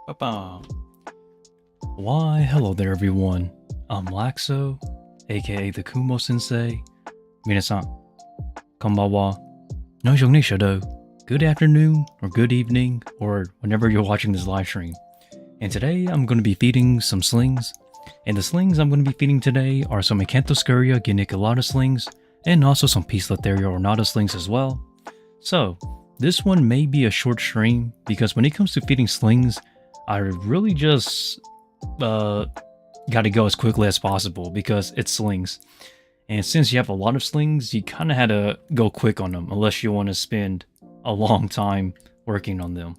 Ba-ba. Why, hello there everyone. I'm Laxow, aka the Kumo Sensei. 皆さん、こんばんは。Good afternoon, or good evening, or whenever you're watching this live stream. And today I'm going to be feeding some slings. And the slings I'm going to be feeding today are some Acanthoscuria geniculata slings, and also some Poecilotheria ornata slings as well. So, this one may be a short stream, because when it comes to feeding slings, I really just gotta go as quickly as possible because it's slings. And since you have a lot of slings, you kind of had to go quick on them unless you want to spend a long time working on them.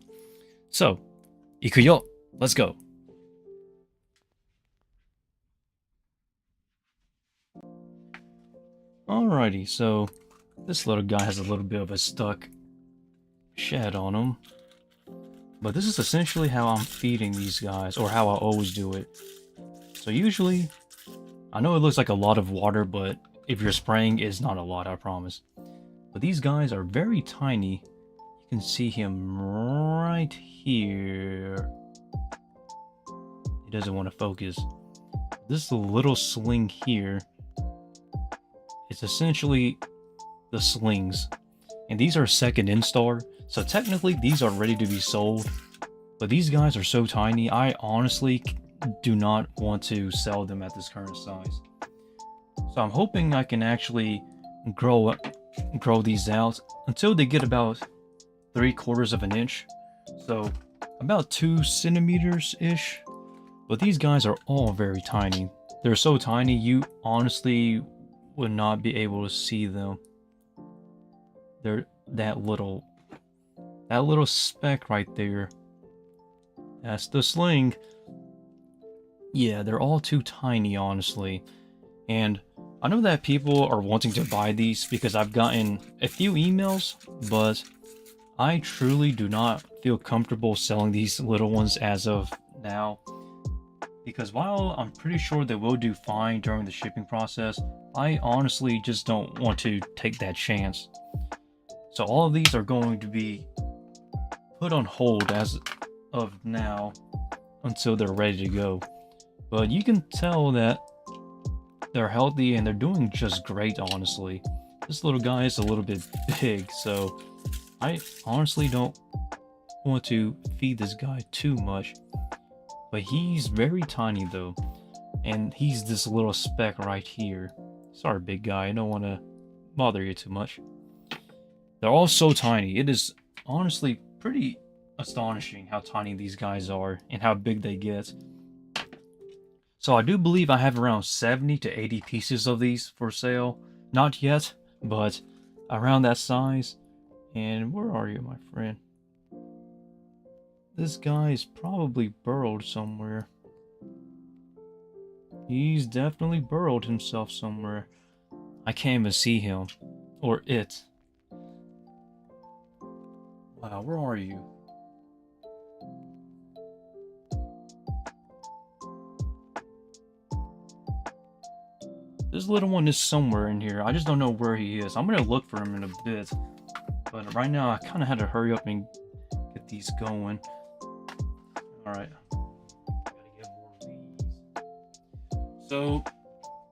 So, ikuyo, let's go. Alrighty, so this little guy has a little bit of a stuck shed on him. But this is essentially how I'm feeding these guys, or how I always do it. So usually, I know it looks like a lot of water, but if you're spraying, it's not a lot, I promise. But these guys are very tiny. You can see him right here. He doesn't want to focus. This little sling here is essentially the slings. And these are second install. So technically these are ready to be sold, but these guys are so tiny, I honestly do not want to sell them at this current size. So I'm hoping I can actually grow these out until they get about 3/4 of an inch. So about 2 centimeters ish. But these guys are all very tiny. They're so tiny you honestly would not be able to see them. They're that little speck right there. That's the sling. Yeah, they're all too tiny, honestly. And I know that people are wanting to buy these because I've gotten a few emails, but I truly do not feel comfortable selling these little ones as of now. Because while I'm pretty sure they will do fine during the shipping process, I honestly just don't want to take that chance. So all of these are going to be put on hold as of now until they're ready to go. But you can tell that they're healthy and they're doing just great, honestly. This little guy is a little bit big, so I honestly don't want to feed this guy too much. But he's very tiny though, and he's this little speck right here. Sorry, big guy, I don't want to bother you too much. They're all so tiny. It is honestly pretty astonishing how tiny these guys are and how big they get. So I do believe I have around 70 to 80 pieces of these for sale. Not yet, but around that size. And where are you, my friend? This guy is probably burrowed somewhere. He's definitely burrowed himself somewhere. I can't even see him. Or it. Wow, where are you? This little one is somewhere in here. I just don't know where he is. I'm gonna look for him in a bit. But right now, I kind of had to hurry up and get these going. Alright. Gotta get more of these. So,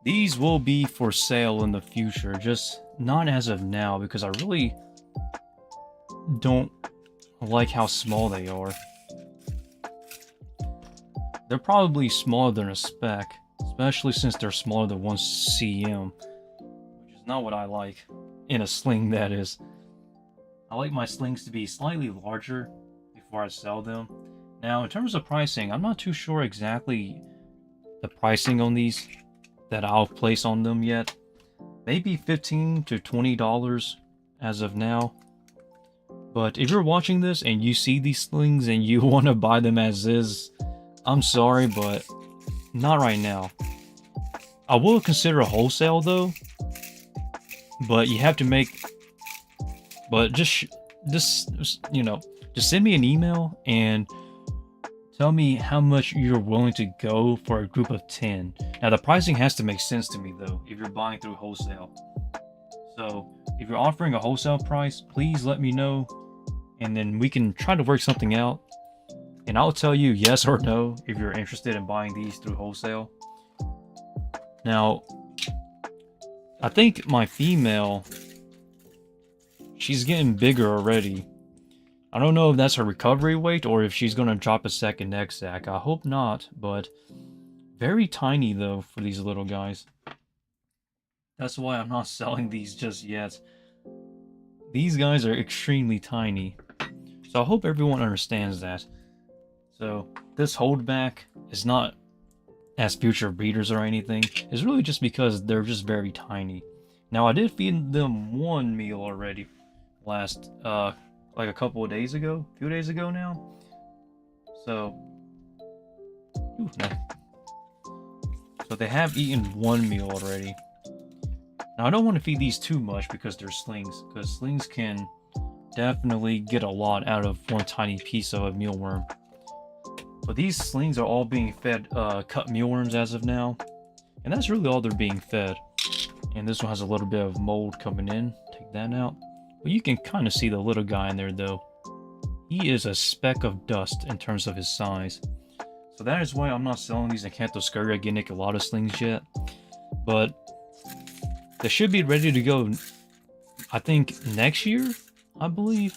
these will be for sale in the future. Just not as of now, because I really don't like how small they are. They're probably smaller than a speck, especially since they're smaller than 1 cm, which is not what I like in a sling, that is. I like my slings to be slightly larger before I sell them. Now, in terms of pricing, I'm not too sure exactly the pricing on these that I'll place on them yet. Maybe $15 to $20 as of now. But if you're watching this and you see these slings and you want to buy them as is, I'm sorry, but not right now. I will consider a wholesale though, but you have to make. But just you know, just send me an email and tell me how much you're willing to go for a group of 10. Now the pricing has to make sense to me though if you're buying through wholesale. So if you're offering a wholesale price, please let me know, and then we can try to work something out. and I'll tell you yes or no if you're interested in buying these through wholesale. Now, I think my female, she's getting bigger already. I don't know if that's her recovery weight or if she's going to drop a second egg sac. I hope not, but very tiny though for these little guys. That's why I'm not selling these just yet. These guys are extremely tiny. So I hope everyone understands that. So this holdback is not as future breeders or anything. It's really just because they're just very tiny. Now I did feed them one meal already last like a couple of days ago, a few days ago now. So so they have eaten one meal already. Now I don't want to feed these too much because they're slings, because slings can definitely get a lot out of one tiny piece of a mealworm. But these slings are all being fed cut mealworms as of now, and that's really all they're being fed. And this one has a little bit of mold coming in. Take that out. But you can kind of see the little guy in there though. He is a speck of dust in terms of his size. So that is why I'm not selling these Acanthoscurria geniculata slings yet. But they should be ready to go, I think, next year, I believe.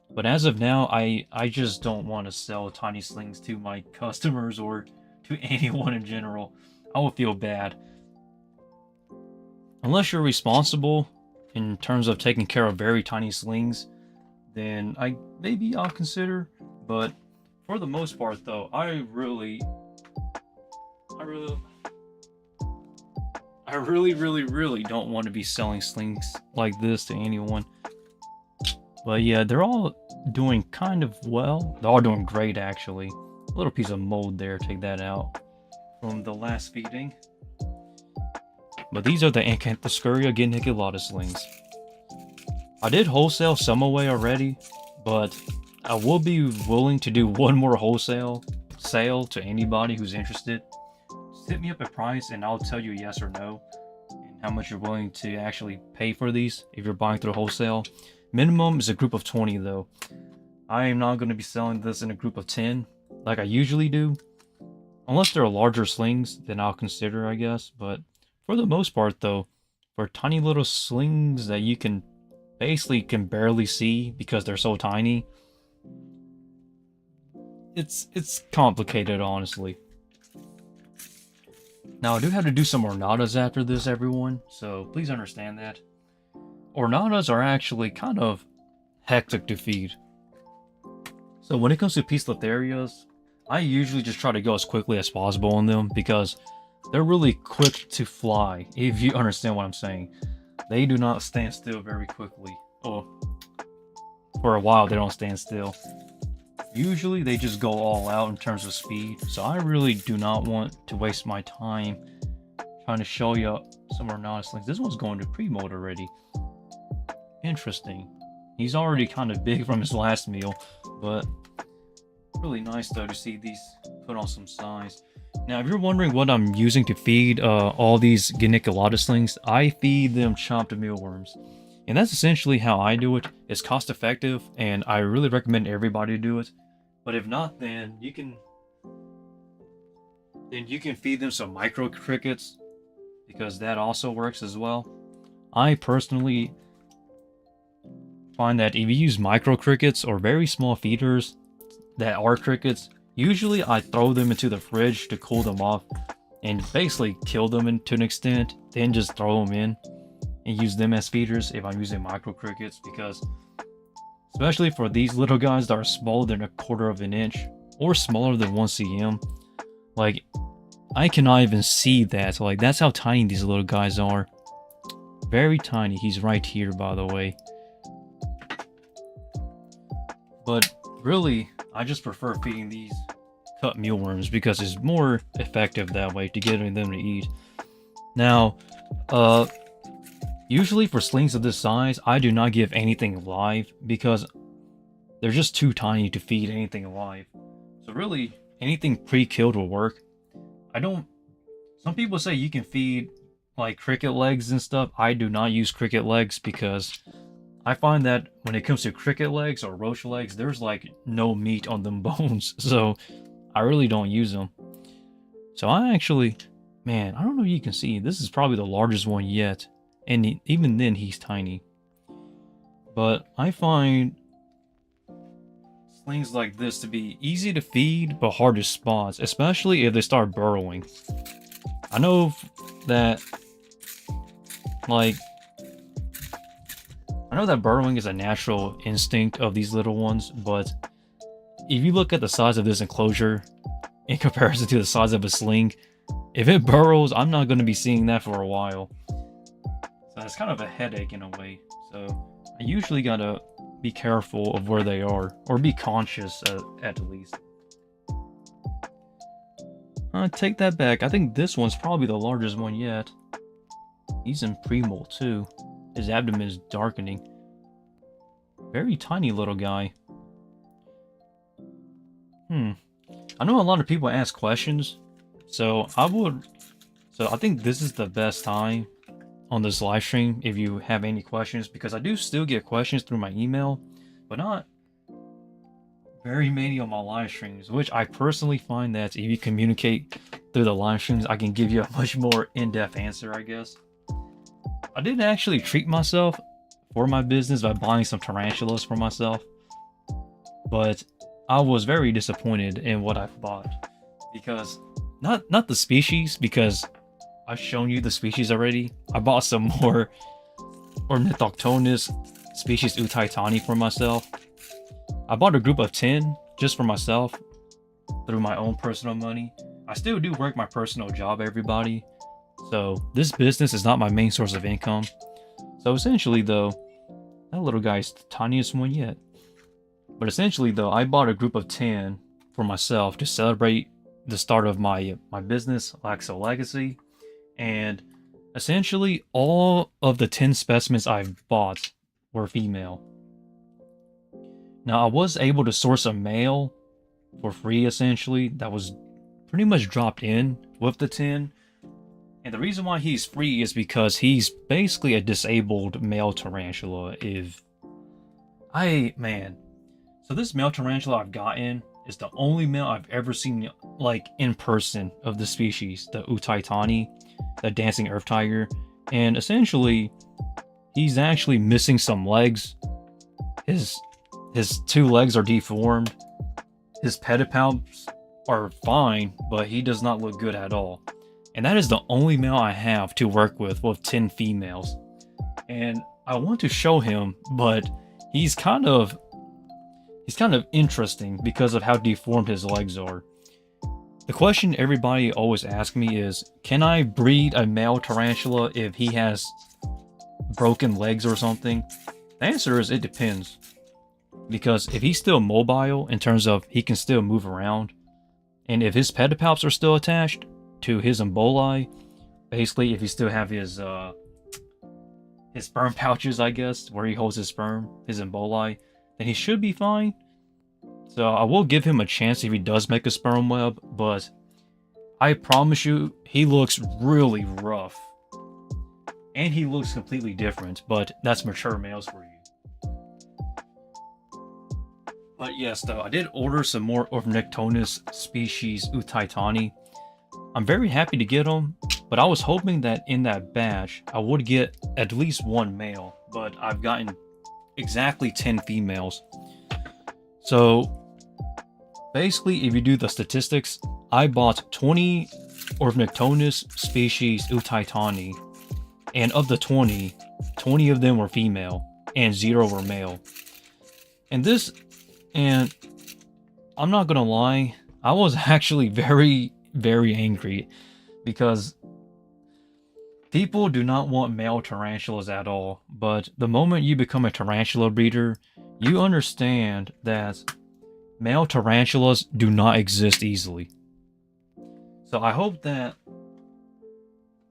But as of now, I just don't want to sell tiny slings to my customers or to anyone in general. I will feel bad. Unless you're responsible in terms of taking care of very tiny slings, then maybe I'll consider. But for the most part though, I really don't want to be selling slings like this to anyone. But yeah, they're all doing kind of well. They're all doing great actually. A little piece of mold there, take that out from the last feeding. But these are the Acanthoscurria geniculata slings. I did wholesale some away already, but I will be willing to do one more wholesale sale to anybody who's interested. Just hit me up a price and I'll tell you yes or no, and how much you're willing to actually pay for these if you're buying through wholesale. Minimum is a group of 20 though. I am not going to be selling this in a group of 10 like I usually do. Unless they're larger slings, then I'll consider, I guess. But for the most part though, for tiny little slings that you can barely see because they're so tiny, it's complicated, honestly. Now I do have to do some ornatas after this, everyone, so please understand that. Ornatas are actually kind of hectic to feed. So when it comes to Poecilotherias, I usually just try to go as quickly as possible on them because they're really quick to fly, if you understand what I'm saying. They do not stand still very quickly. Or for a while they don't stand still. Usually they just go all out in terms of speed. So I really do not want to waste my time trying to show you some ornata slings. This one's going to pre-mold already. Interesting. He's already kind of big from his last meal, but really nice though to see these put on some size. Now if you're wondering what I'm using to feed all these geniculata slings, I feed them chopped mealworms. And that's essentially how I do it. It's cost effective and I really recommend everybody do it. But if not, then you can feed them some micro crickets, because that also works as well. I personally find that if you use micro crickets or very small feeders that are crickets, usually I throw them into the fridge to cool them off and basically kill them to an extent, then just throw them in and use them as feeders if I'm using micro crickets, because especially for these little guys that are smaller than 1/4 of an inch or smaller than 1 cm, like I cannot even see that. Like that's how tiny these little guys are. Very tiny. He's right here, by the way. But really, I just prefer feeding these cut mealworms because it's more effective that way to getting them to eat. Now, usually for slings of this size, I do not give anything live because they're just too tiny to feed anything alive. So really, anything pre-killed will work. Some people say you can feed like cricket legs and stuff. I do not use cricket legs because I find that when it comes to cricket legs or roach legs, there's like no meat on them bones, so I really don't use them. So I actually, man, I don't know if you can see, this is probably the largest one yet, and even then he's tiny. But I find slings like this to be easy to feed but hard to spot, especially if they start burrowing. I know that, like, I know that burrowing is a natural instinct of these little ones, but if you look at the size of this enclosure in comparison to the size of a sling, if it burrows, I'm not going to be seeing that for a while. So it's kind of a headache in a way. So I usually gotta be careful of where they are, or be conscious at least. Take that back. I think this one's probably the largest one yet. He's in pre-molt too. His abdomen is darkening. Very tiny little guy. I know a lot of people ask questions, so I think this is the best time on this live stream if you have any questions, because I do still get questions through my email, but not very many on my live streams, which I personally find that if you communicate through the live streams, I can give you a much more in-depth answer, I guess. I did actually treat myself for my business by buying some tarantulas for myself, but I was very disappointed in what I bought, because not the species, because I've shown you the species already. I bought some more Ornithoctonus species Utaitani for myself. I bought a group of 10 just for myself through my own personal money. I still do work my personal job, everybody. So this business is not my main source of income. So essentially though, that little guy's the tiniest one yet. But essentially though, I bought a group of 10 for myself to celebrate the start of my business, Laxow Legacy. And essentially all of the 10 specimens I've bought were female. Now I was able to source a male for free, essentially, that was pretty much dropped in with the 10. And the reason why he's free is because he's basically a disabled male tarantula. So this male tarantula I've gotten is the only male I've ever seen, like, in person of the species, the Utaitani, the dancing earth tiger. And essentially, he's actually missing some legs. His 2 legs are deformed. His pedipalps are fine, but he does not look good at all. And that is the only male I have to work with 10 females. And I want to show him, but he's kind of interesting because of how deformed his legs are. The question everybody always asks me is, can I breed a male tarantula if he has broken legs or something? The answer is it depends. Because if he's still mobile in terms of he can still move around, and if his pedipalps are still attached to his emboli, basically if he still have his sperm pouches, I guess, where he holds his sperm, his emboli, then he should be fine. So I will give him a chance if he does make a sperm web, but I promise you, he looks really rough. And he looks completely different, but that's mature males for you. But yes, though, I did order some more Ornithoctonus species Utaitani. I'm very happy to get them, but I was hoping that in that batch, I would get at least 1 male, but I've gotten exactly 10 females. So basically, if you do the statistics, I bought 20 Ornithoctonus species Utaitani, and of the 20 of them were female, and 0 were male. And I'm not gonna lie, I was actually very, very angry, because people do not want male tarantulas at all, but the moment you become a tarantula breeder, you understand that male tarantulas do not exist easily. So I hope that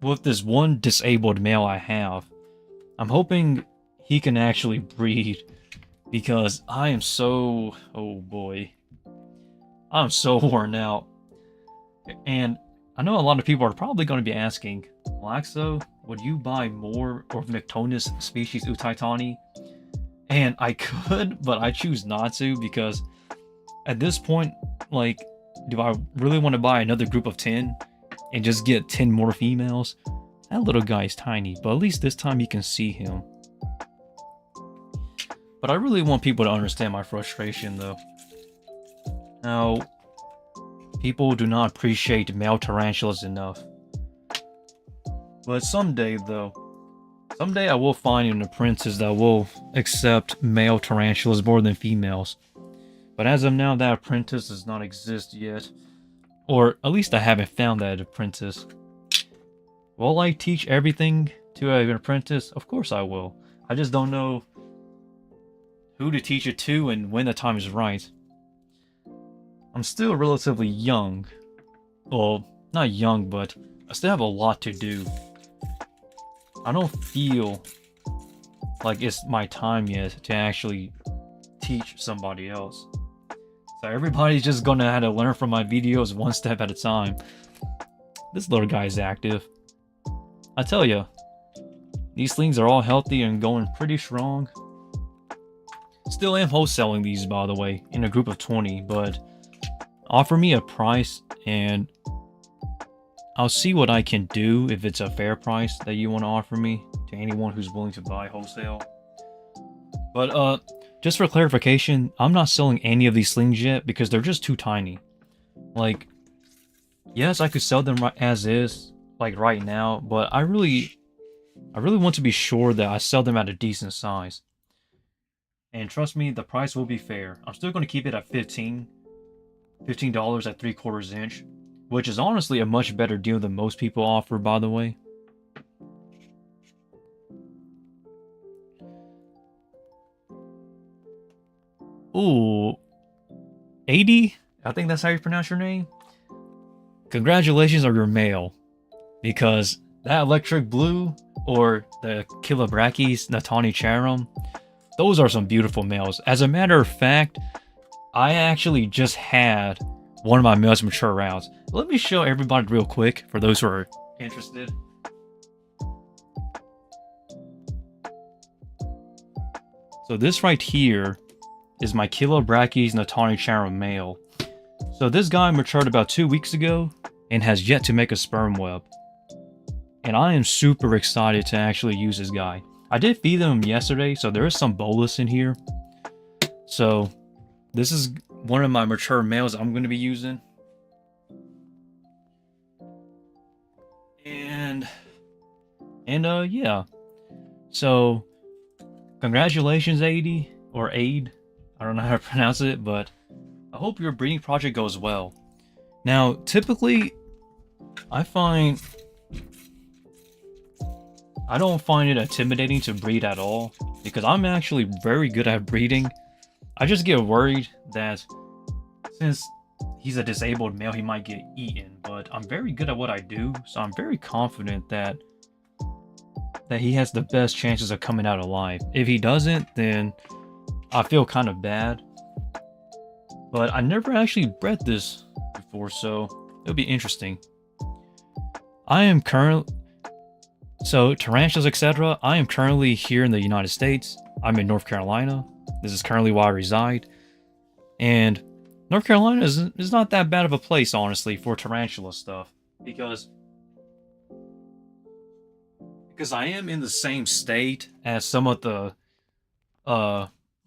with this one disabled male I have, I'm hoping he can actually breed, because I am so, oh boy, I'm so worn out. And I know a lot of people are probably going to be asking, Laxow, would you buy more Ornithoctonus species Utaitani? And I could, but I choose not to because at this point, like, do I really want to buy another group of 10 and just get 10 more females? That little guy is tiny, but at least this time you can see him. But I really want people to understand my frustration, though. Now, people do not appreciate male tarantulas enough. But someday, though, someday I will find an apprentice that will accept male tarantulas more than females. But as of now, that apprentice does not exist yet. Or at least I haven't found that apprentice. Will I teach everything to an apprentice? Of course I will. I just don't know who to teach it to and when the time is right. I'm still relatively young. Well, not young, but I still have a lot to do. I don't feel like it's my time yet to actually teach somebody else. So everybody's just gonna have to learn from my videos one step at a time. This little guy is active. I tell ya, these slings are all healthy and going pretty strong. Still am wholesaling these, by the way, in a group of 20, but offer me a price and I'll see what I can do if it's a fair price that you want to offer me to anyone who's willing to buy wholesale. But just for clarification, I'm not selling any of these slings yet because they're just too tiny. Like, yes, I could sell them as is, like right now, but I really want to be sure that I sell them at a decent size. And trust me, the price will be fair. I'm still going to keep it at $15 at 3/4 inch, which is honestly a much better deal than most people offer, by the way. Ooh, 80? I think that's how you pronounce your name. Congratulations on your male, because that electric blue or the Kilobrachys Natani Charum, those are some beautiful males. As a matter of fact, I actually just had one of my males mature rounds. Let me show everybody real quick for those who are interested. So this right here is my Kilobrachys Natani Charum male. So this guy matured about 2 weeks ago and has yet to make a sperm web. And I am super excited to actually use this guy. I did feed him yesterday, so there is some bolus in here. So this is one of my mature males I'm going to be using. And yeah. So congratulations, AD or Aid. I don't know how to pronounce it, but I hope your breeding project goes well. Now, typically, I don't find it intimidating to breed at all, because I'm actually very good at breeding. I just get worried that since he's a disabled male, he might get eaten, but I'm very good at what I do, so I'm very confident that he has the best chances of coming out alive. If he doesn't, then I feel kind of bad. But I never actually bred this before, so it'll be interesting. So tarantulas, etc. I am currently here in the United States. I'm in North Carolina. This is currently where I reside. And North Carolina is not that bad of a place, honestly, for tarantula stuff. Because I am in the same state as some of the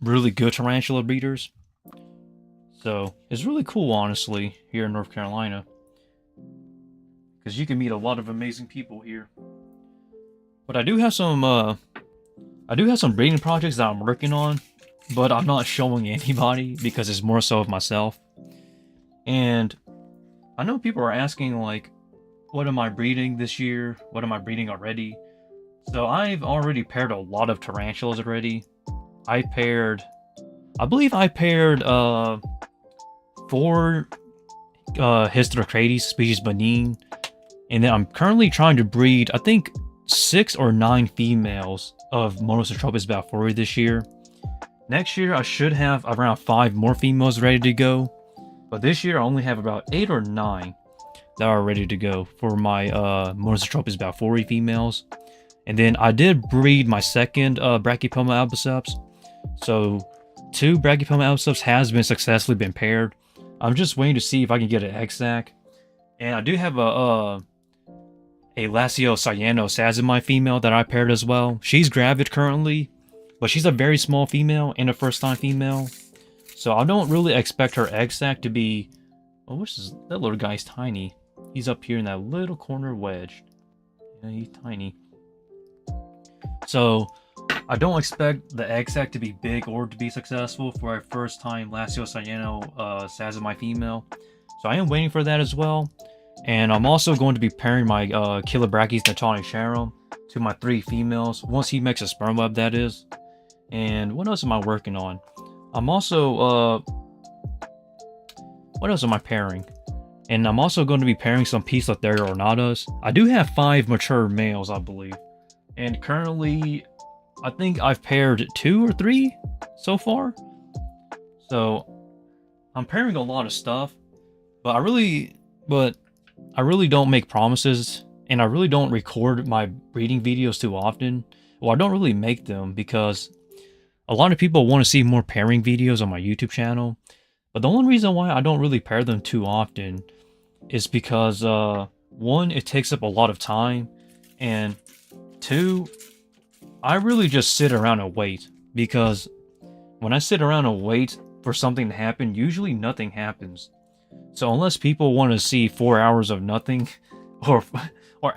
really good tarantula breeders. So it's really cool, honestly, here in North Carolina. Because you can meet a lot of amazing people here. But I do have some breeding projects that I'm working on, but I'm not showing anybody because it's more so of myself. And I know people are asking, like, what am I breeding this year? What am I breeding already? So I've already paired a lot of tarantulas already. I believe I paired 4 Hysterocrates species Benin, and then I'm currently trying to breed, I think, 6 or 9 females of Monosotropis balfouri this year. Next year I should have around 5 more females ready to go, but this year I only have about 8 or 9 that are ready to go for my Monosotropis balfouri females. And then I did breed my second Brachypelma albiceps, So 2 Brachypelma albiceps has been successfully been paired. I'm just waiting to see if I can get an exact. And I do have a Laxow Cyano Sazimai female that I paired as well. She's gravid currently, but she's a very small female and a first-time female. So I don't really expect her egg sac to be... Oh, what's this? That little guy's tiny. He's up here in that little corner wedge. Yeah, he's tiny. So I don't expect the egg sac to be big or to be successful for a first-time Laxow Cyano Sazimai female. So I am waiting for that as well. And I'm also going to be pairing my Kilobrachys Natani Sharon to my 3 females, once he makes a sperm web, that is. And what else am I working on? I'm also, what else am I pairing? And I'm also going to be pairing some Poecilotheria ornatas. I do have 5 mature males, I believe. And currently, I think I've paired 2 or 3 so far. So, I'm pairing a lot of stuff. But I really don't make promises, and I really don't record my breeding videos too often. Well, I don't really make them because a lot of people want to see more pairing videos on my YouTube channel. But the only reason why I don't really pair them too often is because, 1, it takes up a lot of time, and 2, I really just sit around and wait. Because when I sit around and wait for something to happen, usually nothing happens. So unless people want to see 4 hours of nothing, or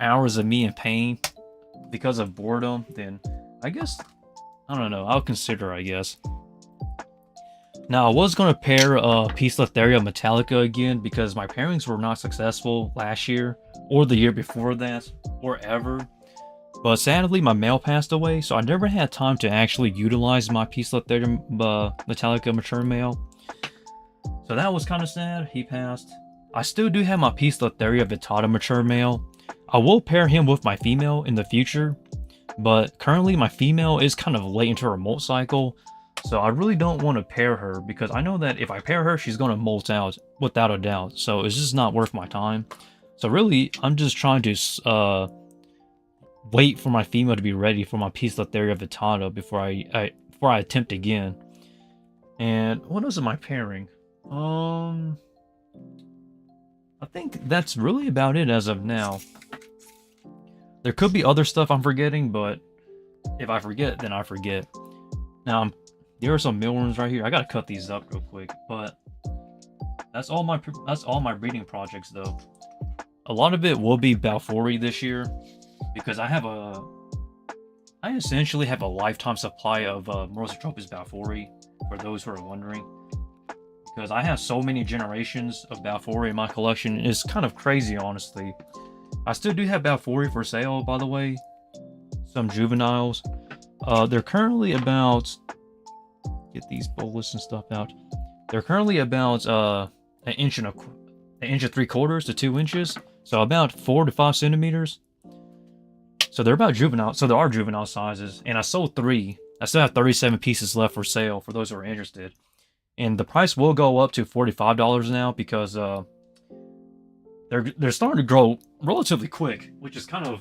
hours of me in pain because of boredom, then I guess, I don't know, I'll consider, I guess. Now, I was going to pair Poecilotheria Metallica again because my pairings were not successful last year, or the year before that, or ever. But sadly, my male passed away, so I never had time to actually utilize my Poecilotheria Metallica mature male. So that was kind of sad. He passed. I still do have my Poecilotheria vittata mature male. I will pair him with my female in the future, but currently my female is kind of late into her molt cycle, so I really don't want to pair her because I know that if I pair her, she's going to molt out without a doubt. So it's just not worth my time. So really, I'm just trying to wait for my female to be ready for my Poecilotheria vittata before I attempt again. And what else am I pairing? I think that's really about it as of now. There could be other stuff I'm forgetting, but if I forget, then I forget. Now, there are some mealworms right here. I gotta cut these up real quick, but that's all my breeding projects though. A lot of it will be Balfouri this year because I essentially have a lifetime supply of Morosotropis Balfouri, for those who are wondering. Because I have so many generations of Balfouri in my collection, it's kind of crazy, honestly. I still do have Balfouri for sale, by the way. Some juveniles. They're currently about... Get these bolus and stuff out. They're currently about an inch and 3/4 to 2 inches. So about 4 to 5 centimeters. So they're about juvenile. So there are juvenile sizes. And I sold 3. I still have 37 pieces left for sale for those who are interested. And the price will go up to $45 now because they're starting to grow relatively quick, which is kind of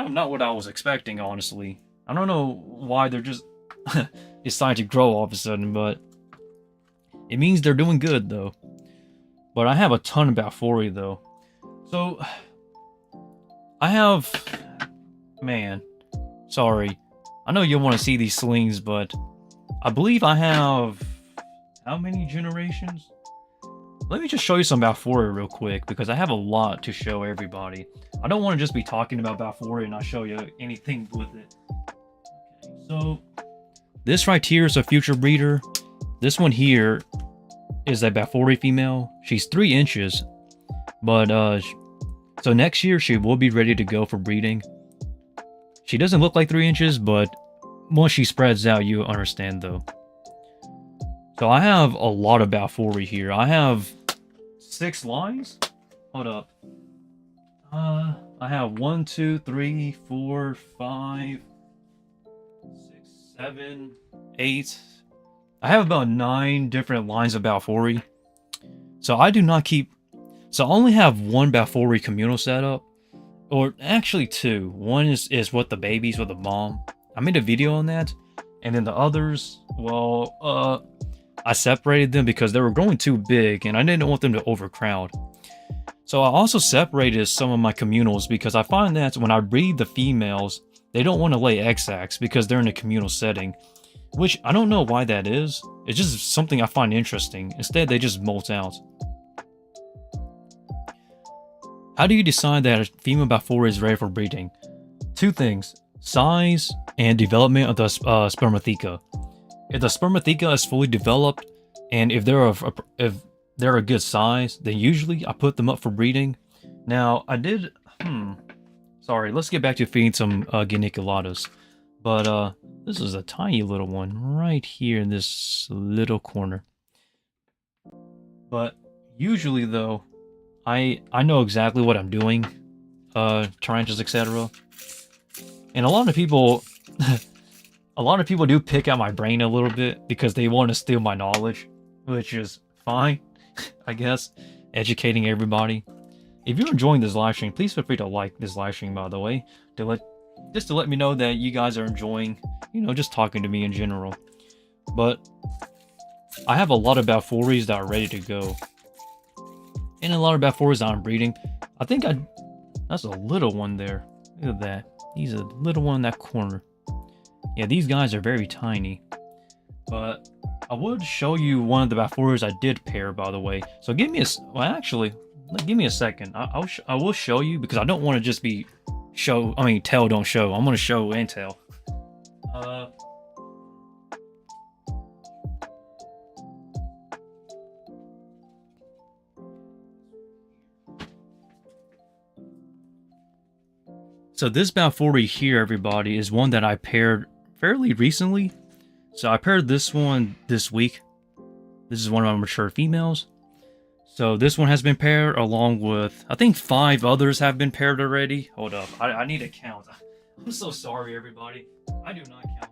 not what I was expecting, honestly. I don't know why they're just deciding to grow all of a sudden, but it means they're doing good though. But I have a ton of Balfouri though. So I have, man, sorry. I know you want to see these slings, but I believe I have... How many generations? Let me just show you some Balfouri real quick, because I have a lot to show everybody. I don't want to just be talking about Balfouri and not show you anything with it. Okay, so... This right here is a future breeder. This one here is a Balfouri female. She's 3 inches. But, so next year she will be ready to go for breeding. She doesn't look like 3 inches, but... Once she spreads out, you understand though. So I have a lot of Balfouri here. I have 6 lines. Hold up. I have 1, 2, 3, 4, 5, 6, 7, 8. I have about 9 different lines of Balfouri. So I do not keep... So I only have 1 Balfouri communal setup. Or actually 2. One is with the babies with the mom. I made a video on that. And then the others, well, I separated them because they were growing too big and I didn't want them to overcrowd. So I also separated some of my communals because I find that when I breed the females, they don't want to lay egg sacs because they're in a communal setting. Which I don't know why that is. It's just something I find interesting. Instead, they just molt out. How do you decide that a female Balfour is ready for breeding? Two things. Size and development of the spermatheca. If the spermatheca is fully developed, and if they're a good size, then usually I put them up for breeding. Now, I did... Sorry, let's get back to feeding some Geniculatus. But, this is a tiny little one right here in this little corner. But, usually though, I know exactly what I'm doing. Tarantulas, etc. And a lot of people... a lot of people do pick out my brain a little bit because they want to steal my knowledge. Which is fine, I guess. Educating everybody. If you're enjoying this live stream, please feel free to like this live stream, by the way. Just to let me know that you guys are enjoying, you know, just talking to me in general. But I have a lot of Balfouries that are ready to go. And a lot of Balfouries that I'm breeding. I think that's a little one there. Look at that. He's a little one in that corner. Yeah, these guys are very tiny. But I would show you one of the Balfouries I did pair, by the way. So give me a... Well, actually, give me a second. I will show you because I don't want to just be... tell, don't show. I'm going to show and tell. So this Balfourie here, everybody, is one that I paired fairly recently. So I paired this one this week. This is one of my mature females. So this one has been paired along with, I think 5 others have been paired already. Hold up, I need to count. I'm so sorry, everybody. I do not count.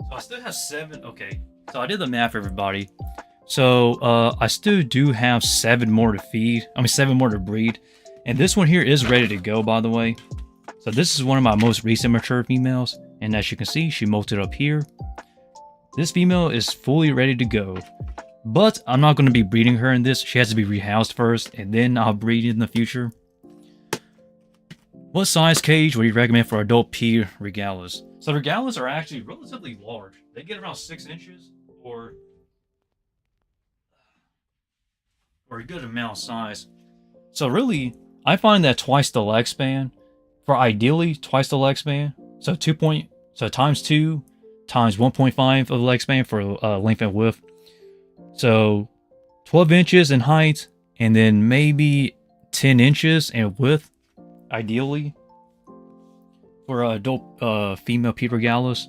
So I still have 7. Okay, so I did the math, everybody. So I still do have 7 more to feed. 7 more to breed. And this one here is ready to go, by the way. So this is one of my most recent mature females. And as you can see, she molted up here. This female is fully ready to go. But I'm not going to be breeding her in this. She has to be rehoused first, and then I'll breed in the future. What size cage would you recommend for adult P regalis? So regalis are actually relatively large. They get around 6 inches or a good amount of size. So really, I find that twice the leg span, for ideally twice the leg span. So times 2 times 1.5 of the leg span for length and width. So 12 inches in height, and then maybe 10 inches in width, ideally, for adult female P regalis.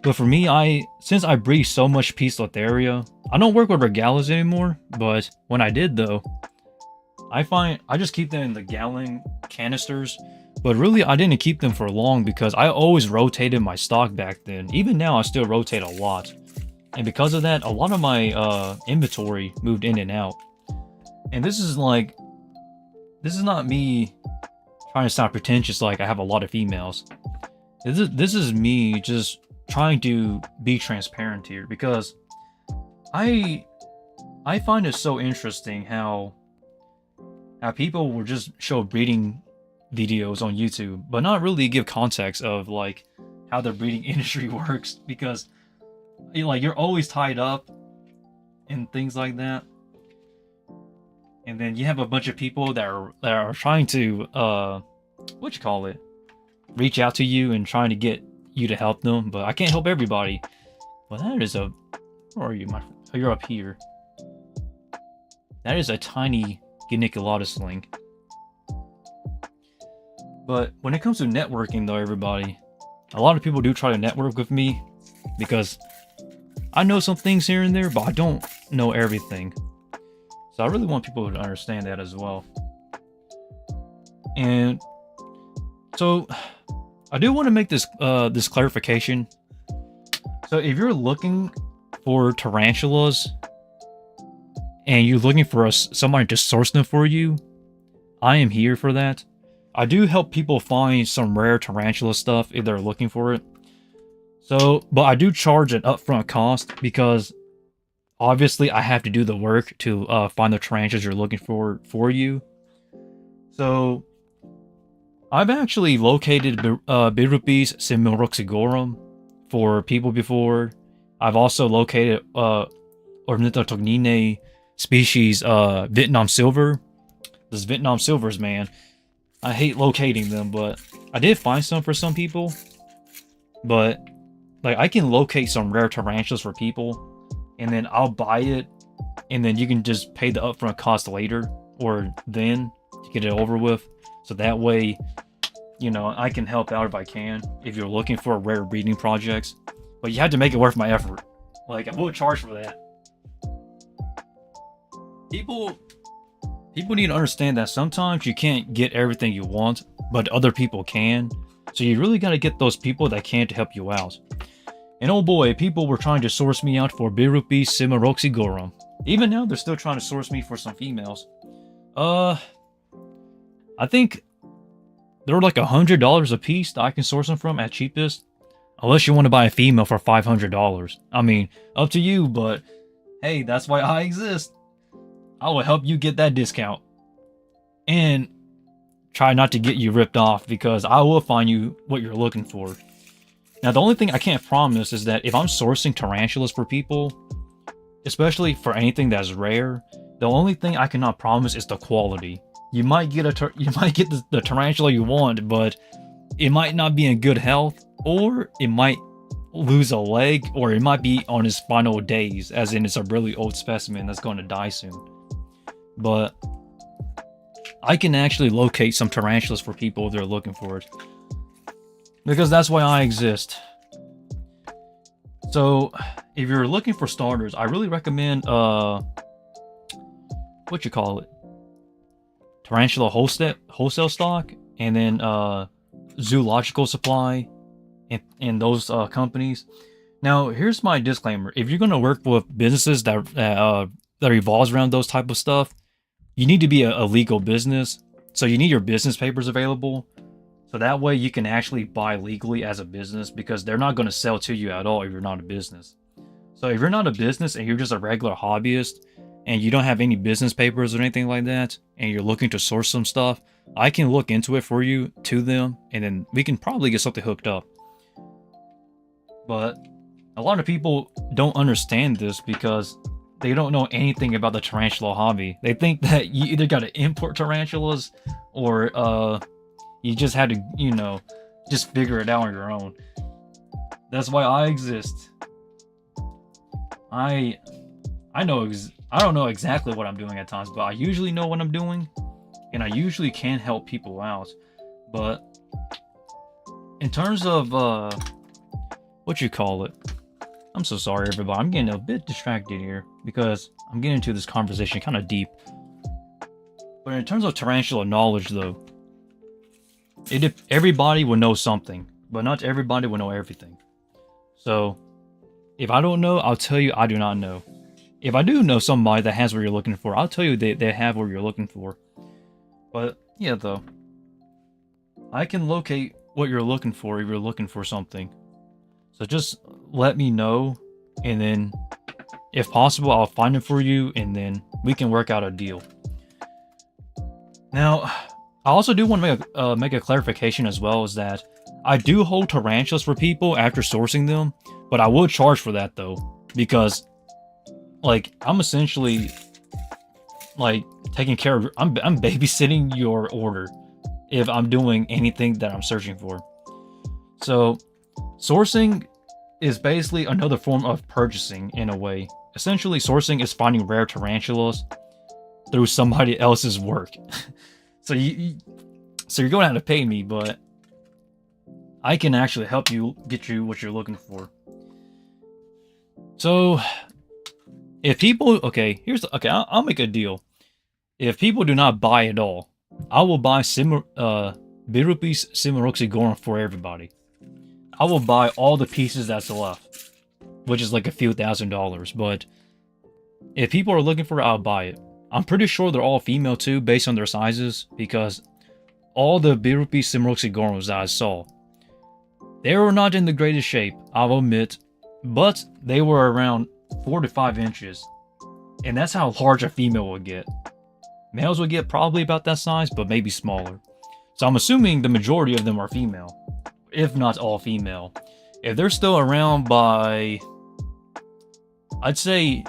But for me, since I breed so much P Slotharia, I don't work with regalis anymore. But when I did, though, I just keep them in the gallon canisters. But really, I didn't keep them for long because I always rotated my stock back then. Even now, I still rotate a lot. And because of that, a lot of my inventory moved in and out. And this is not me trying to sound pretentious like I have a lot of females. This is me just trying to be transparent here, because I find it so interesting how people will just show breeding videos on YouTube, but not really give context of like how the breeding industry works, because you're always tied up and things like that. And then you have a bunch of people that are trying to reach out to you and trying to get you to help them, but I can't help everybody. Well, that is a... Where are you, my friend? Oh, you're up here. That is a tiny Geniculatus sling. But when it comes to networking, though, everybody, a lot of people do try to network with me because I know some things here and there, but I don't know everything. So I really want people to understand that as well. And so I do want to make this this clarification. So if you're looking for tarantulas and you're looking for somebody to source them for you, I am here for that. I do help people find some rare tarantula stuff if they're looking for it. So, but I do charge an upfront cost because obviously I have to do the work to find the tarantulas you're looking for you. So, I've actually located Birupes similroxigorum for people before. I've also located Ornithotognine species Vietnam silver. Those Vietnam silvers, man. I hate locating them, but I did find some for some people. But like I can locate some rare tarantulas for people, and then I'll buy it, and then you can just pay the upfront cost later or then to get it over with. So that way, you know, I can help out if I can if you're looking for rare breeding projects. But you have to make it worth my effort. Like I will charge for that. People need to understand that sometimes you can't get everything you want, but other people can. So you really got to get those people that can to help you out. And oh boy, people were trying to source me out for Birupes similroxigorum. Even now, they're still trying to source me for some females. I think they're like $100 a piece that I can source them from at cheapest. Unless you want to buy a female for $500. I mean, up to you, but hey, that's why I exist. I will help you get that discount. And try not to get you ripped off because I will find you what you're looking for. Now, the only thing I can't promise is that if I'm sourcing tarantulas for people, especially for anything that's rare, the only thing I cannot promise is the quality. You might get the tarantula you want, but it might not be in good health, or it might lose a leg, or it might be on its final days, as in it's a really old specimen that's going to die soon. But I can actually locate some tarantulas for people if they're looking for it. Because that's why I exist. So, if you're looking for starters, I really recommend, Tarantula wholesale stock, and then Zoological Supply, and those companies. Now, here's my disclaimer: if you're going to work with businesses that revolves around those type of stuff, you need to be a legal business. So you need your business papers available, so that way you can actually buy legally as a business, because they're not going to sell to you at all if you're not a business. So if you're not a business and you're just a regular hobbyist and you don't have any business papers or anything like that, and you're looking to source some stuff, I can look into it for you to them, and then we can probably get something hooked up. But a lot of people don't understand this because they don't know anything about the tarantula hobby. They think that you either got to import tarantulas or you just had to, you know, just figure it out on your own. That's why I exist. I don't know exactly what I'm doing at times, but I usually know what I'm doing, and I usually can help people out. But in terms of I'm so sorry, everybody. I'm getting a bit distracted here because I'm getting into this conversation kind of deep. But in terms of tarantula knowledge, though, everybody will know something, but not everybody will know everything. So, if I don't know, I'll tell you I do not know. If I do know somebody that has what you're looking for, I'll tell you they have what you're looking for. But, yeah, though, I can locate what you're looking for if you're looking for something. So just let me know, and then, if possible, I'll find it for you, and then we can work out a deal. Now, I also do want to make a clarification as well, is that I do hold tarantulas for people after sourcing them, but I will charge for that, though, because, like, I'm essentially, like, taking care of, I'm babysitting your order if I'm doing anything that I'm searching for. So, sourcing is basically another form of purchasing in a way. Essentially, sourcing is finding rare tarantulas through somebody else's work. So you're going to have to pay me, but I can actually help you get you what you're looking for. So if people, I'll make a deal. If people do not buy at all, I will buy Birupis Cimaroxygorum for everybody. I will buy all the pieces that's left, which is like a few $1,000s, but if people are looking for it, I'll buy it. I'm pretty sure they're all female too, based on their sizes, because all the Birupis Cimaroxygorums that I saw, they were not in the greatest shape, I'll admit, but they were around 4 to 5 inches, and that's how large a female would get. Males would get probably about that size, but maybe smaller. So I'm assuming the majority of them are female, if not all female. If they're still around by, I'd say,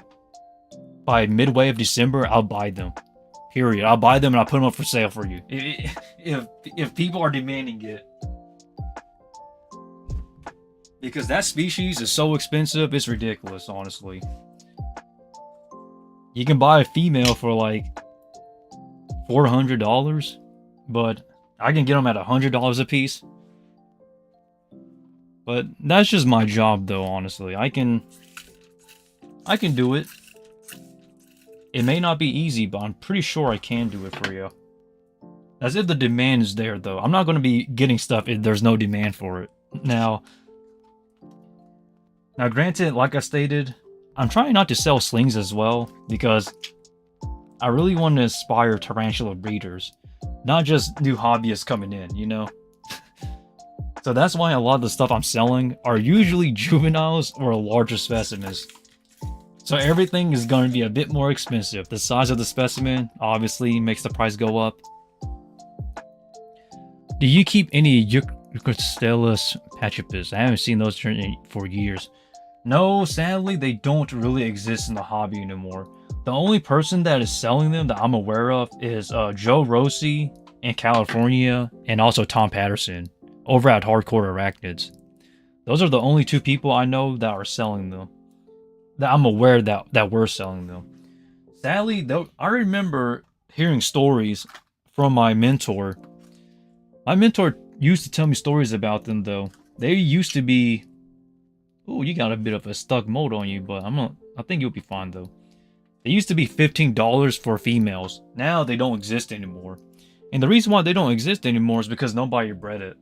by midway of December, I'll buy them. Period. I'll buy them and I'll put them up for sale for you. If people are demanding it. Because that species is so expensive, it's ridiculous, honestly. You can buy a female for like $400, but I can get them at $100 a piece. But that's just my job, though, honestly. I can do it. It may not be easy, but I'm pretty sure I can do it for you. As if the demand is there, though. I'm not going to be getting stuff if there's no demand for it. Now, granted, like I stated, I'm trying not to sell slings as well, because I really want to inspire tarantula breeders. Not just new hobbyists coming in, you know? So that's why a lot of the stuff I'm selling are usually juveniles or larger specimens. So everything is going to be a bit more expensive. The size of the specimen obviously makes the price go up. Do you keep any Euchrystelus Brachypelma? I haven't seen those for years. No, sadly, they don't really exist in the hobby anymore. The only person that is selling them that I'm aware of is Joe Rossi in California, and also Tom Patterson over at Hardcore Arachnids. Those are the only two people I know that are selling them. That I'm aware that we're selling them. Sadly, though, I remember hearing stories from my mentor. My mentor used to tell me stories about them, though. They used to be... Ooh, you got a bit of a stuck mold on you, but I think you'll be fine, though. They used to be $15 for females. Now they don't exist anymore. And the reason why they don't exist anymore is because nobody bred it.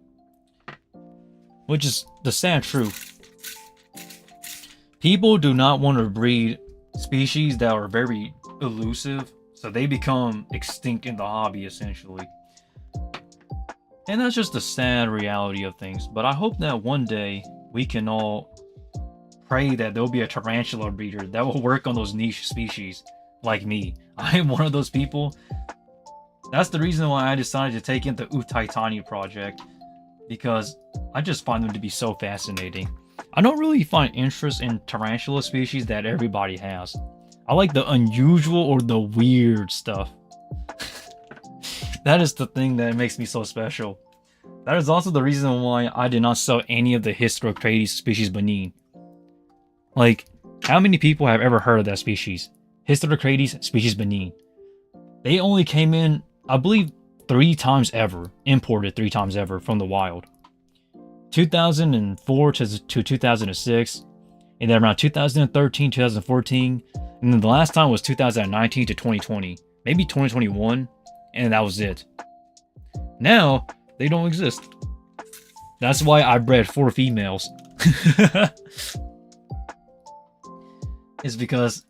Which is the sad truth. People do not want to breed species that are very elusive, so they become extinct in the hobby, essentially. And that's just the sad reality of things. But I hope that one day we can all pray that there'll be a tarantula breeder that will work on those niche species, like me. I am one of those people. That's the reason why I decided to take in the Utaitani project, because I just find them to be so fascinating. I don't really find interest in tarantula species that everybody has. I like the unusual or the weird stuff. That is the thing that makes me so special. That is also the reason why I did not sell any of the Hysterocrates species Benin. Like, how many people have ever heard of that species? Hysterocrates species Benin. They only came in, I believe, 3 times ever. Imported 3 times ever from the wild. 2004 to 2006, and then around 2013, 2014, and then the last time was 2019 to 2020, maybe 2021, and that was it. Now, they don't exist. That's why I bred 4 females. It's because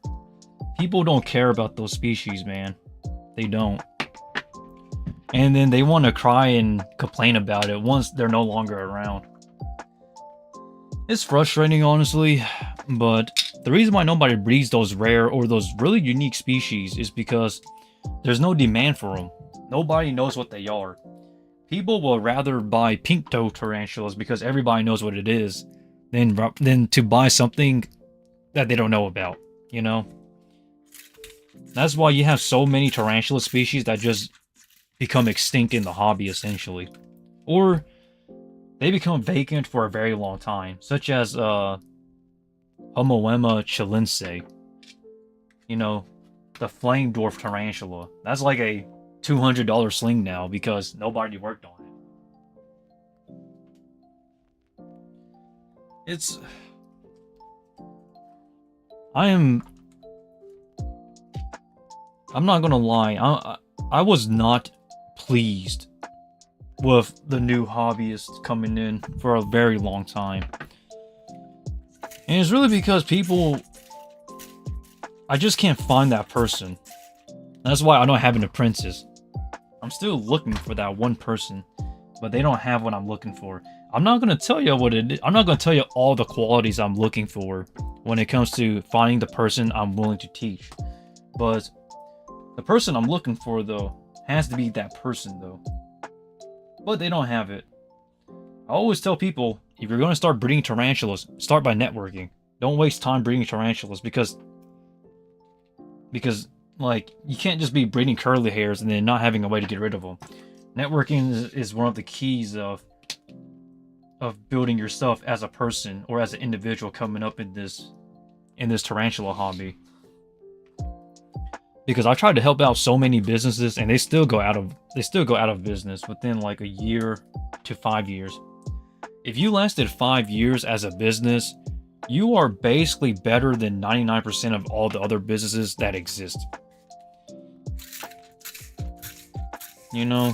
people don't care about those species, man. They don't. And then they want to cry and complain about it once they're no longer around. It's frustrating, honestly, but the reason why nobody breeds those rare or those really unique species is because there's no demand for them. Nobody knows what they are. People will rather buy pink-toe tarantulas because everybody knows what it is than to buy something that they don't know about, you know? That's why you have so many tarantula species that just become extinct in the hobby, essentially. Or they become vacant for a very long time, such as Homoema chilense. You know, the flame dwarf tarantula. That's like a $200 sling now because nobody worked on it. I'm not gonna lie, I was not pleased with the new hobbyists coming in for a very long time. And it's really because people... I just can't find that person. That's why I don't have an apprentice. I'm still looking for that one person, but they don't have what I'm looking for. I'm not going to tell you what it is. I'm not going to tell you all the qualities I'm looking for when it comes to finding the person I'm willing to teach. But the person I'm looking for, though, has to be that person, though. But they don't have it. I always tell people, if you're going to start breeding tarantulas, start by networking. Don't waste time breeding tarantulas because like, you can't just be breeding curly hairs and then not having a way to get rid of them. Networking is one of the keys of building yourself as a person or as an individual coming up in this tarantula hobby. Because I tried to help out so many businesses and they still go out of business within like a year to 5 years. If you lasted 5 years as a business, you are basically better than 99% of all the other businesses that exist. You know,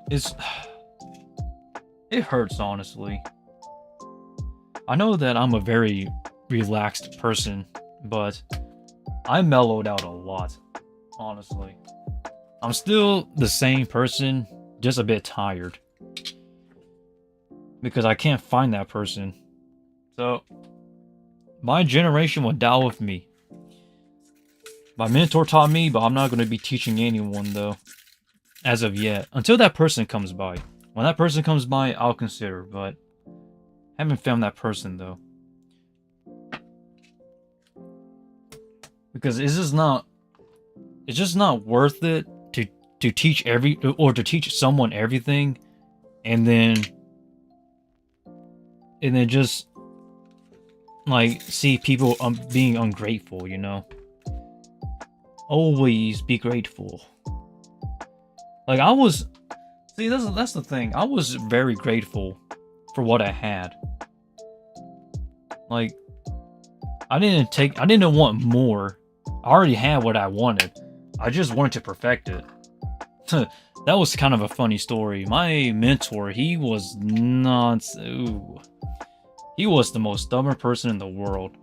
it hurts, honestly. I know that I'm a very relaxed person, but I mellowed out a lot, honestly. I'm still the same person, just a bit tired. Because I can't find that person. So, my generation will die with me. My mentor taught me, but I'm not going to be teaching anyone, though. As of yet. Until that person comes by. When that person comes by, I'll consider, but... haven't found that person, though. Because it's just not worth it to teach someone everything and then just like see people being ungrateful, you know. Always be grateful. Like that's the thing. I was very grateful for what I had. Like I didn't want more. I already had what I wanted. I just wanted to perfect it. That was kind of a funny story. My mentor, he was he was the most stubborn person in the world.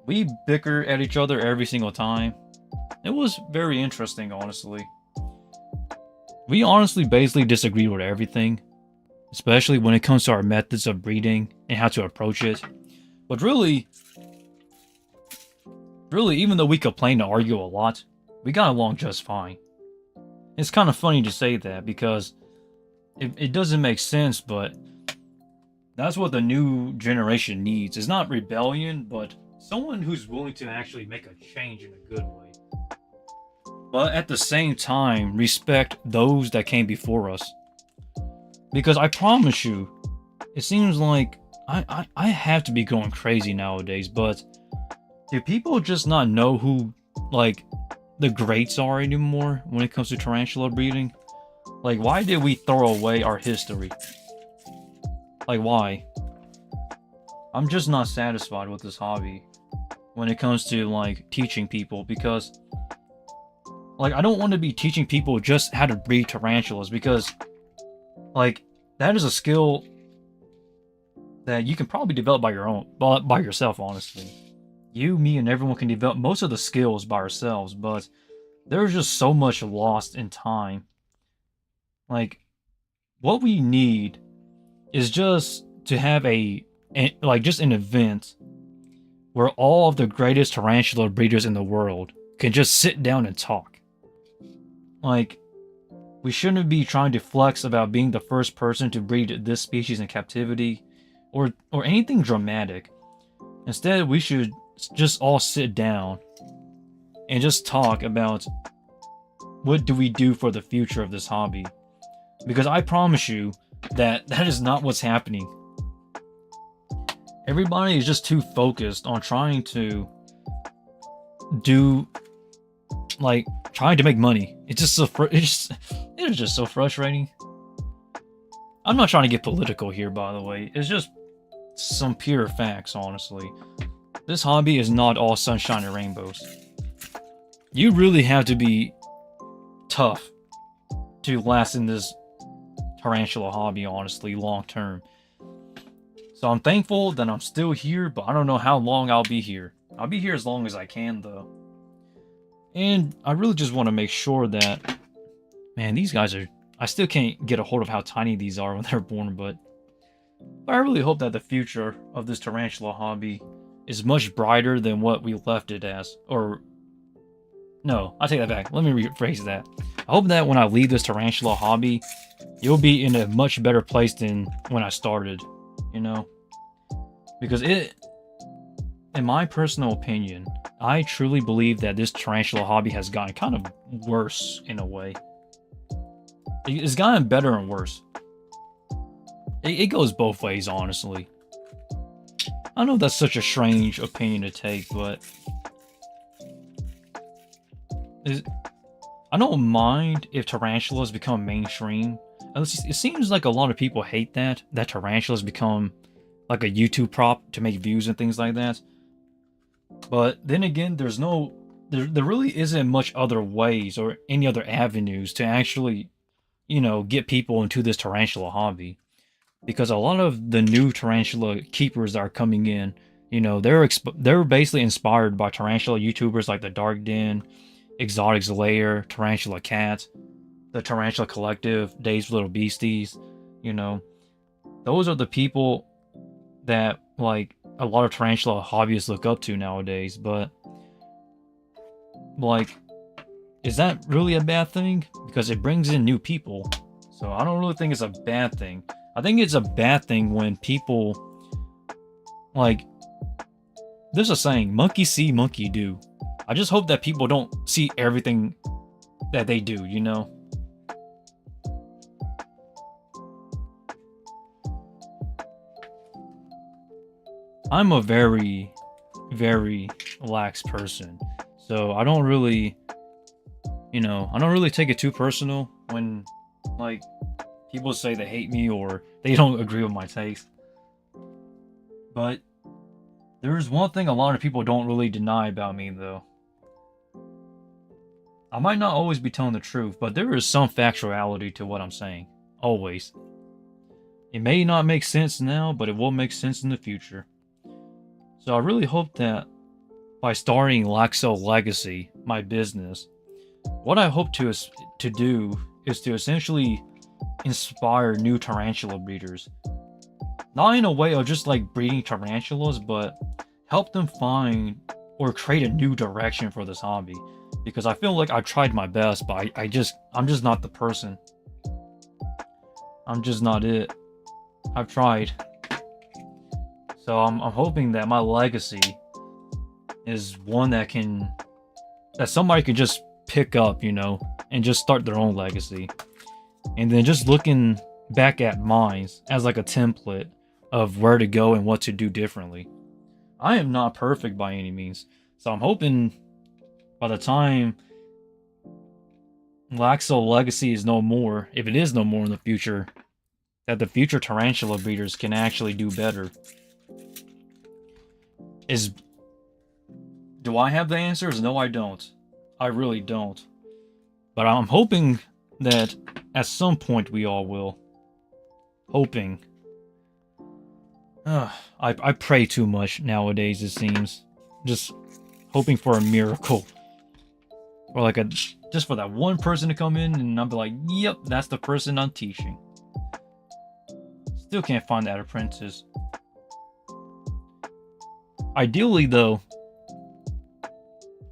We bicker at each other every single time. It was very interesting, honestly. We honestly basically disagreed with everything, especially when it comes to our methods of breeding and how to approach it. But really, even though we complain and argue a lot, we got along just fine. It's kind of funny to say that because it doesn't make sense, but that's what the new generation needs. It's not rebellion, but someone who's willing to actually make a change in a good way. But at the same time, respect those that came before us. Because I promise you, it seems like I have to be going crazy nowadays, but do people just not know who, like, the greats are anymore when it comes to tarantula breeding? Like, why did we throw away our history? Like, why? I'm just not satisfied with this hobby when it comes to, like, teaching people, because, like, I don't want to be teaching people just how to breed tarantulas, because, like, that is a skill that you can probably develop by yourself, honestly. You, me, and everyone can develop most of the skills by ourselves, but there's just so much lost in time. Like, what we need is just to have just an event where all of the greatest tarantula breeders in the world can just sit down and talk. Like, we shouldn't be trying to flex about being the first person to breed this species in captivity or anything dramatic. Instead, we should just all sit down and just talk about what do we do for the future of this hobby. Because I promise you that is not what's happening. Everybody is just too focused on trying to make money. It's just it's just so frustrating. I'm not trying to get political here, by the way. It's just some pure facts, honestly. This hobby is not all sunshine and rainbows. You really have to be tough to last in this tarantula hobby, honestly, long term. So I'm thankful that I'm still here, but I don't know how long I'll be here. I'll be here as long as I can, though. And I really just want to make sure that... Man, these guys are... I still can't get a hold of how tiny these are when they're born, but I really hope that the future of this tarantula hobby is much brighter than what we left it as. Or... No, I take that back. Let me rephrase that. I hope that when I leave this tarantula hobby, you'll be in a much better place than when I started. You know? Because in my personal opinion, I truly believe that this tarantula hobby has gotten kind of worse in a way. It's gotten better and worse. It goes both ways, honestly. I know that's such a strange opinion to take, but... I don't mind if tarantulas become mainstream. It seems like a lot of people hate that tarantulas become like a YouTube prop to make views and things like that. But then again, there really isn't much other ways or any other avenues to actually, you know, get people into this tarantula hobby. Because a lot of the new tarantula keepers that are coming in, you know, they're basically inspired by tarantula YouTubers like the Dark Den, Exotics Lair, Tarantula Cat, the Tarantula Collective, Dave's Little Beasties. You know, those are the people that like a lot of tarantula hobbyists look up to nowadays. But like, is that really a bad thing? Because it brings in new people. So I don't really think it's a bad thing. I think it's a bad thing when people like, there's a saying, monkey see, monkey do. I just hope that people don't see everything that they do, you know? I'm a very, very lax person. So I don't really, you know, I don't really take it too personal when, like, people say they hate me or they don't agree with my taste. But there's one thing a lot of people don't really deny about me, though. I might not always be telling the truth, but there is some factuality to what I'm saying. Always. It may not make sense now, but it will make sense in the future. So I really hope that by starting Laxow Legacy, my business, what I hope to do is to essentially inspire new tarantula breeders. Not in a way of just like breeding tarantulas, but help them find or create a new direction for this hobby. Because I feel like I've tried my best, but I'm just not the person. I'm just not it. I've tried. So I'm hoping that my legacy is one that somebody can just pick up, you know, and just start their own legacy. And then just looking back at mine as like a template of where to go and what to do differently. I am not perfect by any means. So I'm hoping by the time Laxow Legacy is no more, if it is no more in the future, that the future tarantula breeders can actually do better. Do I have the answers? No, I don't. I really don't. But I'm hoping that at some point we all will. Hoping. I pray too much nowadays, it seems. Just hoping for a miracle. Or like just for that one person to come in and I'll be like, yep, that's the person I'm teaching. Still can't find that apprentice. Ideally though,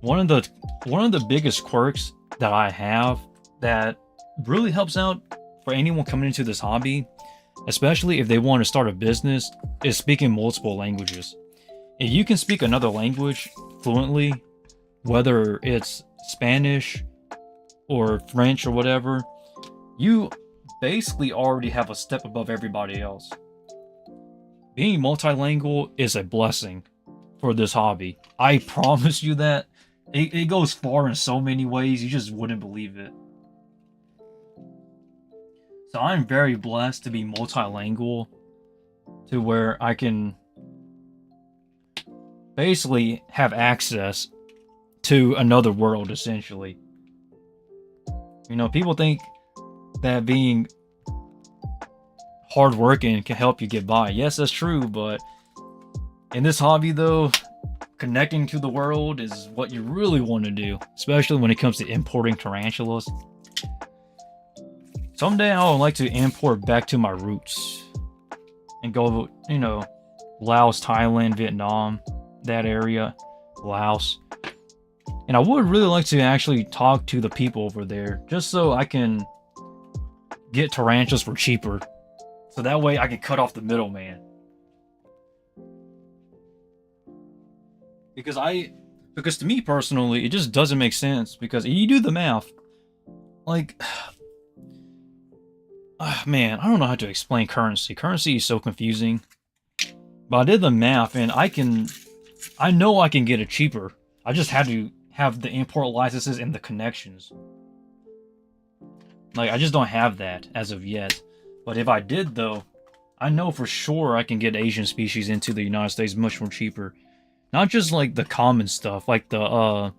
one of the biggest quirks that I have that really helps out for anyone coming into this hobby, especially if they want to start a business, is speaking multiple languages. If you can speak another language fluently, whether it's Spanish or French or whatever, you basically already have a step above everybody else. Being multilingual is a blessing for this hobby. I promise you that. It goes far in so many ways, you just wouldn't believe it. So I'm very blessed to be multilingual, to where I can basically have access to another world, essentially. You know, people think that being hard working can help you get by. Yes, that's true, but in this hobby though, connecting to the world is what you really want to do, especially when it comes to importing tarantulas. Someday I would like to import back to my roots and go, you know, Laos, Thailand, Vietnam, that area, Laos. And I would really like to actually talk to the people over there, just so I can get tarantulas for cheaper. So that way I can cut off the middleman. Because to me personally, it just doesn't make sense. Because you do the math, like, man, I don't know how to explain currency. Currency is so confusing. But I did the math, and I know I can get it cheaper. I just had to have the import licenses and the connections. Like, I just don't have that as of yet. But if I did, though, I know for sure I can get Asian species into the United States much more cheaper. Not just like the common stuff, like the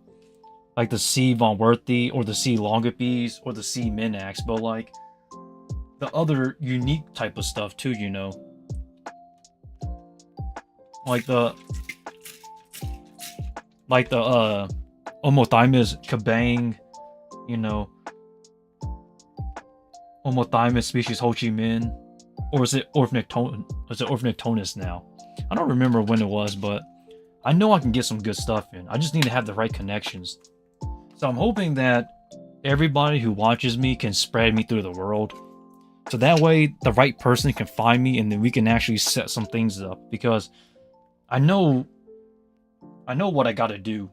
C. von Werthy or the C. longipes or the C. minax, but like the other unique type of stuff too, you know. Like the Omothymus kabang, you know, Omothymus species Ho Chi Minh, or is it Orphanectonus now? I don't remember when it was, but I know I can get some good stuff in. I just need to have the right connections. So I'm hoping that everybody who watches me can spread me through the world. So that way the right person can find me and then we can actually set some things up. Because I know what I gotta do.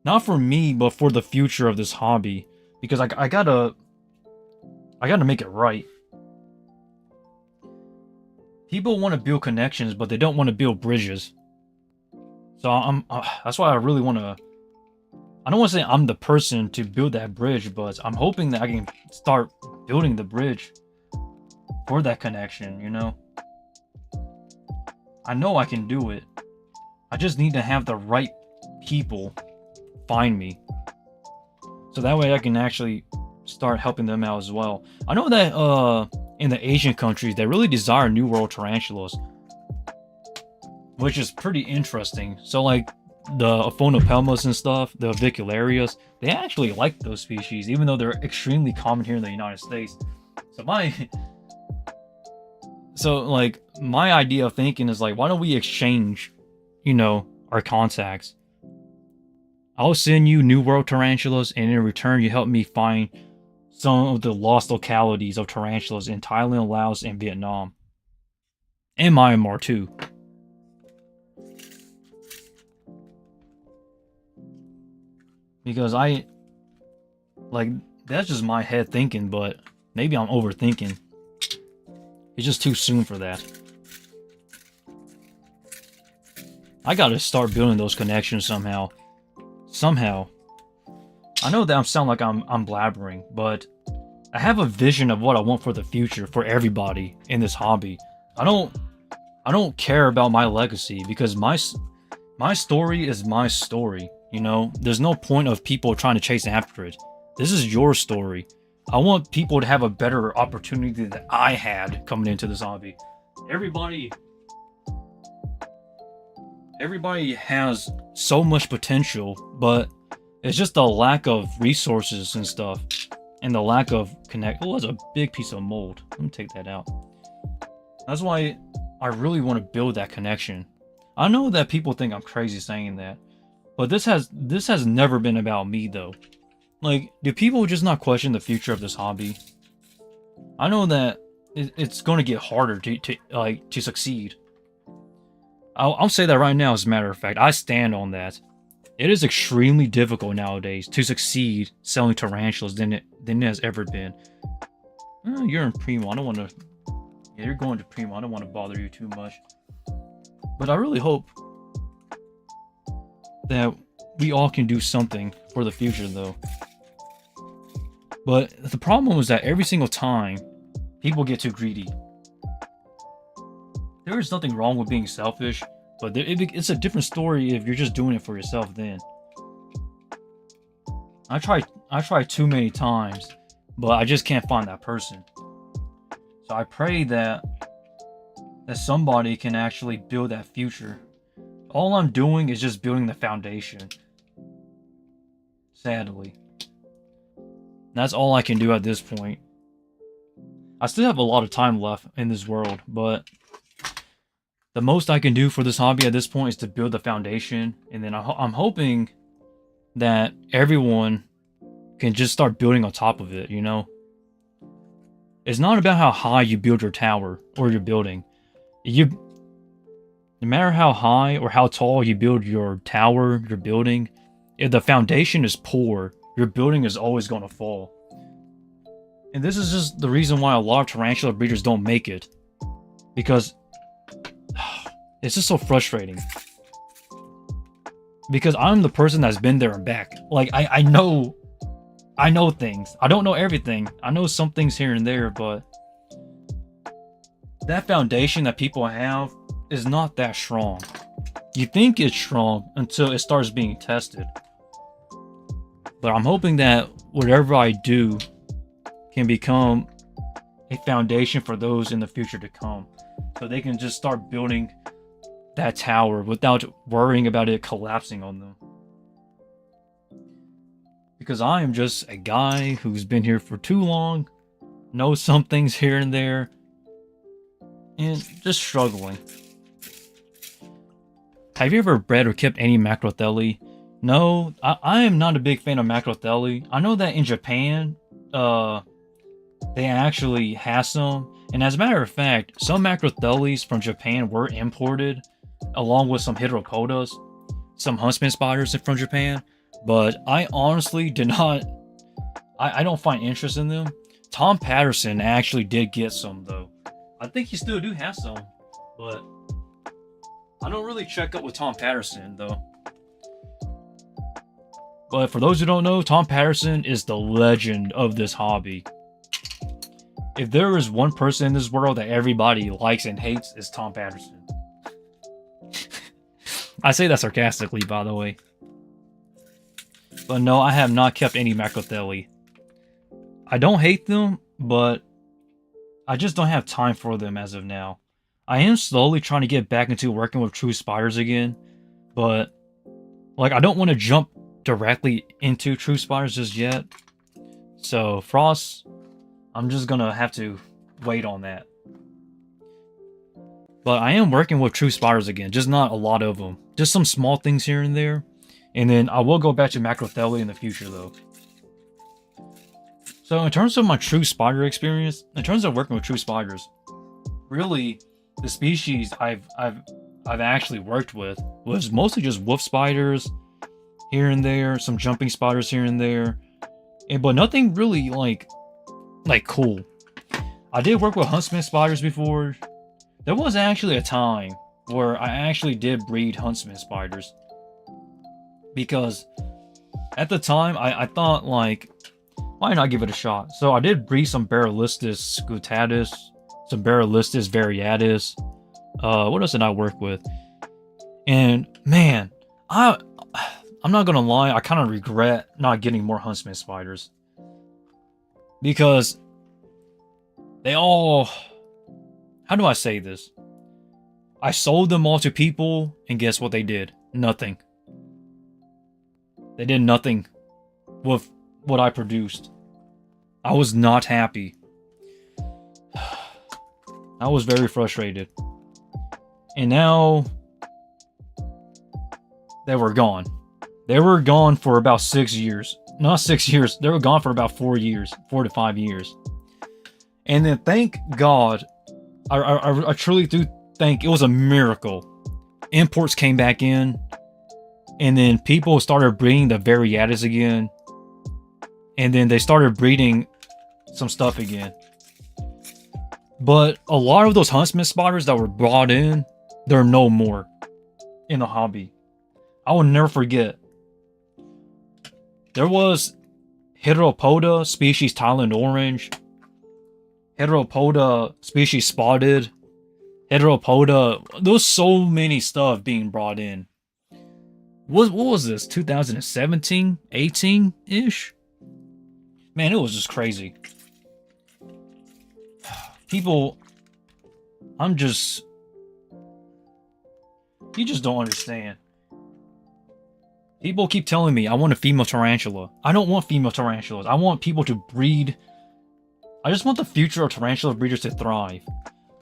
Not for me, but for the future of this hobby. Because I gotta make it right. People want to build connections, but they don't want to build bridges. So that's why I really want to. I don't want to say I'm the person to build that bridge, but I'm hoping that I can start building the bridge for that connection. You know, I know I can do it. I just need to have the right people find me, so that way I can actually start helping them out as well. I know that in the Asian countries they really desire New World tarantulas, which is pretty interesting. So like the Aphonopelmas and stuff, the Avicularias, they actually like those species, even though they're extremely common here in the United States. So my idea of thinking is like, why don't we exchange, you know, our contacts? I'll send you New World tarantulas, and in return you help me find some of the lost localities of tarantulas in Thailand, Laos, and Vietnam. And Myanmar too. Because that's just my head thinking, but maybe I'm overthinking. It's just too soon for that. I gotta start building those connections somehow. I know that I sound like I'm blabbering, but I have a vision of what I want for the future for everybody in this hobby. I don't care about my legacy, because my story is my story. You know, there's no point of people trying to chase after it. This is your story. I want people to have a better opportunity than I had coming into this hobby. Everybody has so much potential, but it's just the lack of resources and stuff, and the lack of connect. Oh, that's a big piece of mold. Let me take that out. That's why I really want to build that connection. I know that people think I'm crazy saying that, but this has never been about me though. Like, do people just not question the future of this hobby? I know that it's going to get harder to succeed. I'll say that right now. As a matter of fact, I stand on that. It is extremely difficult nowadays to succeed selling tarantulas than it has ever been. You're in Primo. I don't want to. Yeah, you're going to Primo. I don't want to bother you too much. But I really hope that we all can do something for the future, though. But the problem was that every single time, people get too greedy. There is nothing wrong with being selfish, but it's a different story if you're just doing it for yourself then. I tried too many times, but I just can't find that person. So I pray that somebody can actually build that future. All I'm doing is just building the foundation. Sadly. That's all I can do at this point. I still have a lot of time left in this world, but the most I can do for this hobby at this point is to build the foundation, and then I'm hoping that everyone can just start building on top of it, you know? It's not about how high you build your tower or your building. No matter how high or how tall you build your tower, your building, if the foundation is poor, your building is always going to fall. And this is just the reason why a lot of tarantula breeders don't make it. Because it's just so frustrating. Because I'm the person that's been there and back. Like, I know things. I don't know everything. I know some things here and there, but that foundation that people have is not that strong. You think it's strong until it starts being tested. But I'm hoping that whatever I do can become a foundation for those in the future to come. So they can just start building that tower without worrying about it collapsing on them. Because I am just a guy who's been here for too long, knows some things here and there, and just struggling. Have you ever bred or kept any macrotheli? No, I am not a big fan of macrotheli. I know that in Japan, they actually have some. And as a matter of fact, some macrothelis from Japan were imported, along with some hydropodas, some huntsman spiders from Japan. But I honestly did not... I don't find interest in them. Tom Patterson actually did get some, though. I think he still do have some. But I don't really check up with Tom Patterson, though. But for those who don't know, Tom Patterson is the legend of this hobby. If there is one person in this world that everybody likes and hates, it's Tom Patterson. I say that sarcastically, by the way. But no, I have not kept any macrotheli. I don't hate them, but I just don't have time for them as of now. I am slowly trying to get back into working with true spiders again, but like I don't want to jump directly into true spiders just yet. So Frost, I'm just gonna have to wait on that. But I am working with true spiders again, just not a lot of them. Just some small things here and there. And then I will go back to macrotheli in the future though. So in terms of my true spider experience, in terms of working with true spiders, really the species I've actually worked with was mostly just wolf spiders here and there, some jumping spiders here and there, but nothing really like cool. I did work with huntsman spiders before. There was actually a time where I actually did breed huntsman spiders. Because at the time, I thought, like, why not give it a shot? So I did breed some Barralistus scutatus, some Barralistus variatus. What else did I work with? And, man, I'm not gonna lie, I kind of regret not getting more huntsman spiders. Because they all... How do I say this? I sold them all to people, and guess what they did? Nothing. They did nothing with what I produced. I was not happy. I was very frustrated. And now, they were gone. They were gone for about 6 years. Not 6 years. They were gone for about 4 years. 4 to 5 years. And then thank God, I truly do think it was a miracle. Imports came back in. And then people started breeding the variatus again. And then they started breeding some stuff again. But a lot of those huntsman spiders that were brought in, they're no more in the hobby. I will never forget. There was Hydropoda species Thailand orange. Hydropoda species spotted. Hydropoda. There was so many stuff being brought in. What was this? 2017? 18-ish? Man, it was just crazy. people, I'm just... You just don't understand. People keep telling me I want a female tarantula. I don't want female tarantulas. I want people to breed. I just want the future of tarantula breeders to thrive.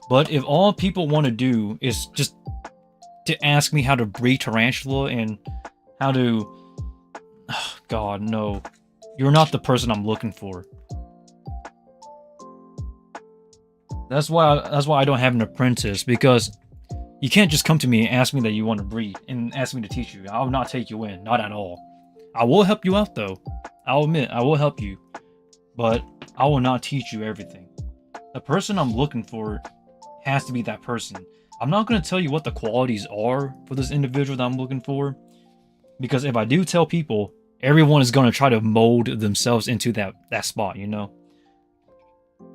But if all people want to do is just to ask me how to breed tarantula and how to... Oh, God, no. You're not the person I'm looking for. That's why I don't have an apprentice, because you can't just come to me and ask me that you want to breed and ask me to teach you. I will not take you in, not at all. I will help you out though. I'll admit, I will help you, but I will not teach you everything. The person I'm looking for has to be that person. I'm not going to tell you what the qualities are for this individual that I'm looking for, because if I do tell people, everyone is going to try to mold themselves into that spot, you know?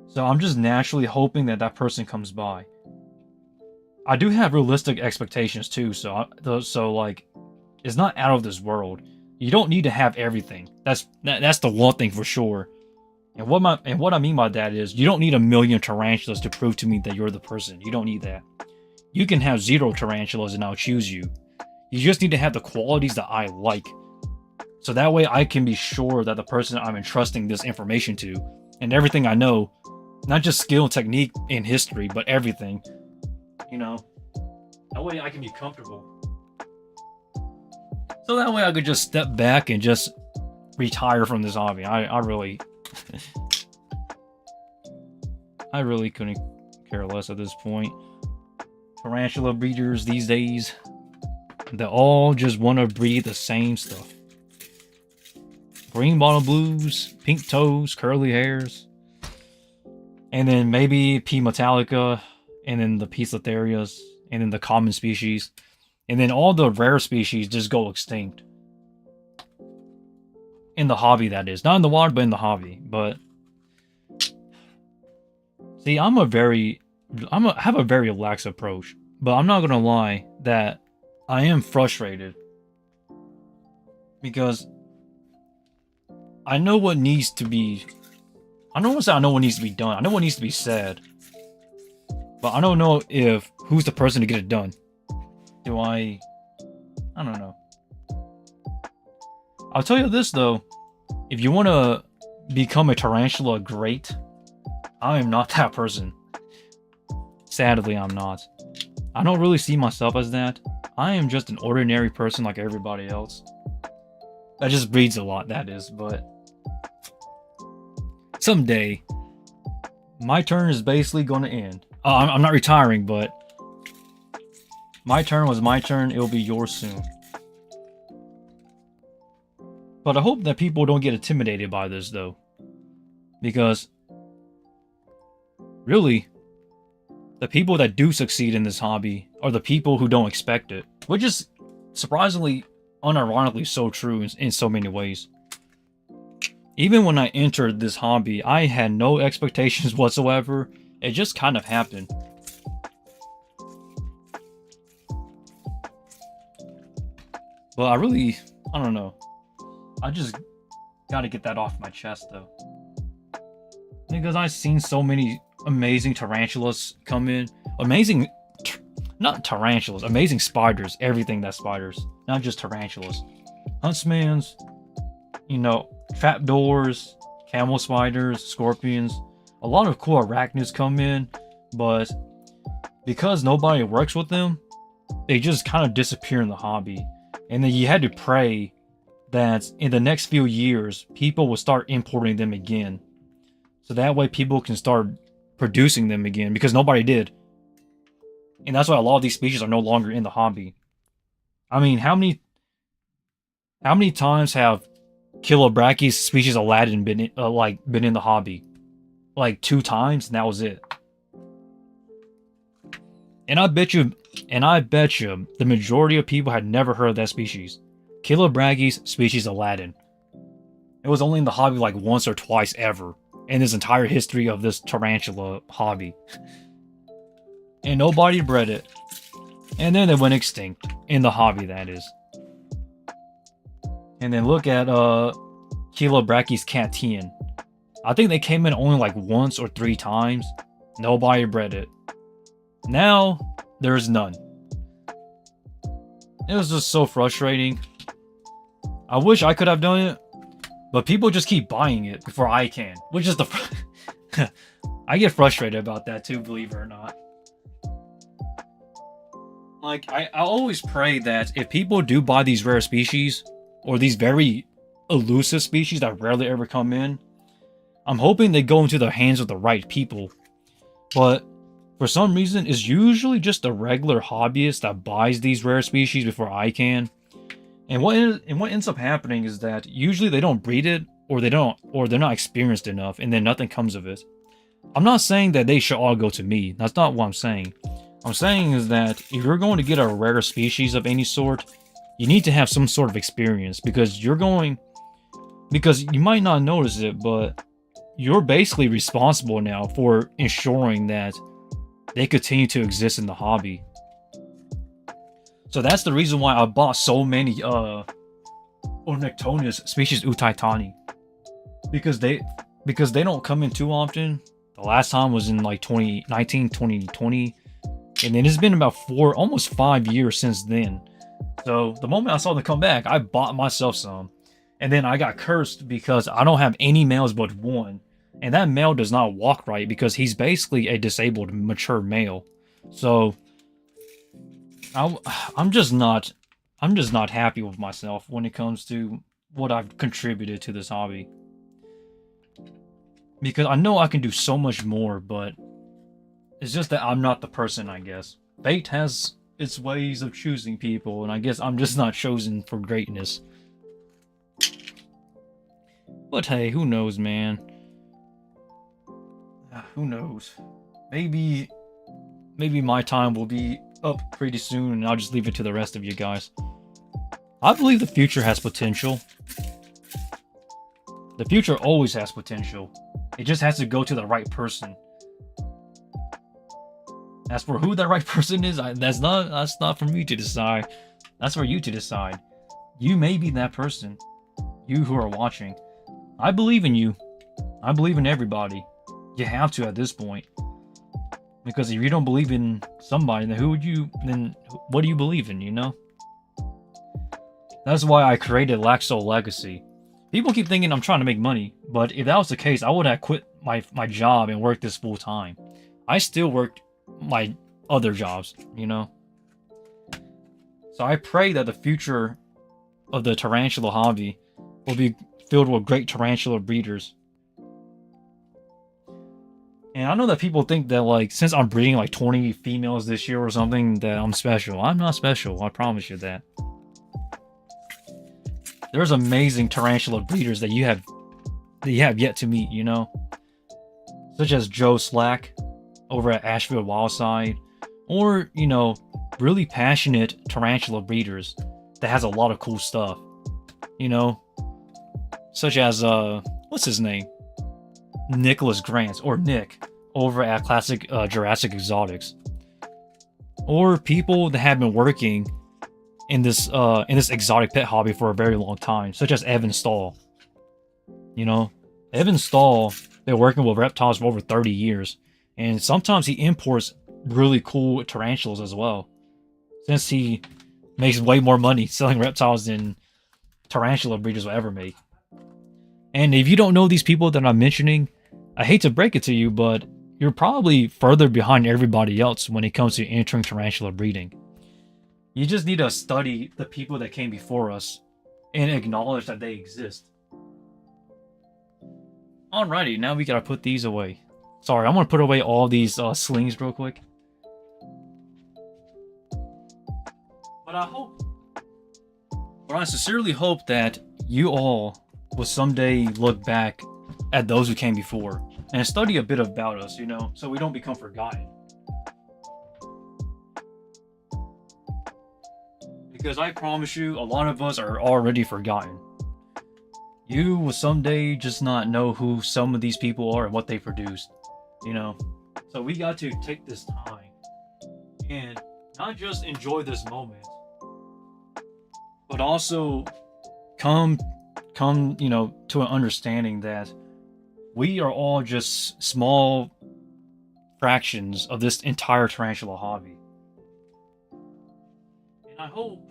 So I'm just naturally hoping that that person comes by. I do have realistic expectations too, so like, it's not out of this world. You don't need to have everything. That's the one thing for sure. And what I mean by that is, you don't need 1,000,000 tarantulas to prove to me that you're the person. You don't need that. You can have 0 tarantulas and I'll choose you. You just need to have the qualities that I like. So that way I can be sure that the person I'm entrusting this information to, and everything I know, not just skill, technique, and history, but everything, you know, that way I can be comfortable. So that way I could just step back and just retire from this hobby. I really couldn't care less at this point. Tarantula breeders these days, they all just want to breed the same stuff. Green bottle blues, pink toes, curly hairs, and then maybe P. metallica, and then the P. Litharias, and then the common species, and then all the rare species just go extinct. In the hobby, that is. Not in the water, but in the hobby. But see, I have a very lax approach, but I'm not gonna lie that I am frustrated, because I know what needs to be... I don't want to say I know what needs to be done. I know what needs to be said. But I don't know who's the person to get it done. I don't know. I'll tell you this though. If you want to become a tarantula great, I am not that person. Sadly, I'm not. I don't really see myself as that. I am just an ordinary person like everybody else. That just breeds a lot, that is, but... Someday, my turn is basically going to end. I'm not retiring, but... My turn was my turn, it'll be yours soon. But I hope that people don't get intimidated by this, though. Because... really... the people that do succeed in this hobby are the people who don't expect it. Which is surprisingly, unironically so true in so many ways. Even when I entered this hobby, I had no expectations whatsoever. It just kind of happened. But I don't know. I just gotta get that off my chest though. Because I've seen so many amazing tarantulas come in. Amazing, not tarantulas, amazing spiders. Everything that's spiders, not just tarantulas. Huntsmans, you know, trapdoors, camel spiders, scorpions. A lot of cool arachnids come in, but because nobody works with them, they just kind of disappear in the hobby. And then you had to pray that in the next few years, people will start importing them again. So that way people can start producing them again, because nobody did. And that's why a lot of these species are no longer in the hobby. I mean, how many times have Kilobrachys species Aladdin been in the hobby? Like 2 times, and that was it. And I bet you the majority of people had never heard of that species. Kilobrachys species Aladdin. It was only in the hobby like once or twice ever in this entire history of this tarantula hobby. And nobody bred it. And then it went extinct. In the hobby, that is. And then look at Kilobrachys Catian. I think they came in only like once or 3 times. Nobody bred it. Now, there's none. It was just so frustrating. I wish I could have done it, but people just keep buying it before I can, which is the... I get frustrated about that too, believe it or not. Like, I always pray that if people do buy these rare species, or these very elusive species that rarely ever come in, I'm hoping they go into the hands of the right people. But for some reason, it's usually just a regular hobbyist that buys these rare species before I can. And what ends up happening is that usually they don't breed it, or they're not experienced enough, and then nothing comes of it. I'm not saying that they should all go to me. That's not what I'm saying. I'm saying is that if you're going to get a rare species of any sort, you need to have some sort of experience, because you might not notice it, but you're basically responsible now for ensuring that they continue to exist in the hobby. So that's the reason why I bought so many Ornithonus species Utaitani. Because they don't come in too often. The last time was in like 2019, 2020. And then it's been about almost 5 years since then. So the moment I saw them come back, I bought myself some. And then I got cursed because I don't have any males but one. And that male does not walk right because he's basically a disabled mature male. So I'm just not happy with myself when it comes to what I've contributed to this hobby. Because I know I can do so much more, but it's just that I'm not the person, I guess. Fate has its ways of choosing people, and I guess I'm just not chosen for greatness. But hey, who knows, man? Who knows? Maybe my time will be up pretty soon, and I'll just leave it to the rest of you guys. I believe the future has potential. The future always has potential. It just has to go to the right person. As for who that right person is, that's not for me to decide. That's for you to decide. You may be that person. You who are watching. I believe in you. I believe in everybody. You have to at this point. Because if you don't believe in somebody, then what do you believe in, you know? That's why I created Laxow Legacy. People keep thinking I'm trying to make money, but if that was the case, I would have quit my job and worked this full time. I still worked my other jobs, you know? So I pray that the future of the tarantula hobby will be filled with great tarantula breeders. And I know that people think that, like, since I'm breeding like 20 females this year or something, that I'm special. I'm not special, I promise you that. There's amazing tarantula breeders that you have yet to meet, you know? Such as Joe Slack over at Asheville Wildside, or, you know, really passionate tarantula breeders that has a lot of cool stuff, you know? Such as, what's his name? Nicholas Grant, or Nick, over at Classic Jurassic Exotics. Or people that have been working in this exotic pet hobby for a very long time, such as Evan Stahl. You know, Evan Stahl, they're working with reptiles for over 30 years, and sometimes he imports really cool tarantulas as well, since he makes way more money selling reptiles than tarantula breeders will ever make. And if you don't know these people that I'm mentioning, I hate to break it to you, but you're probably further behind everybody else when it comes to entering tarantula breeding. You just need to study the people that came before us and acknowledge that they exist. Alrighty, now we gotta put these away. Sorry, I'm gonna put away all these slings real quick. But I sincerely hope that you all will someday look back at those who came before and study a bit about us, you know, so we don't become forgotten. Because I promise you, a lot of us are already forgotten. You will someday just not know who some of these people are and what they produced, you know. So we got to take this time and not just enjoy this moment, but also come, you know, to an understanding that we are all just small fractions of this entire tarantula hobby. And I hope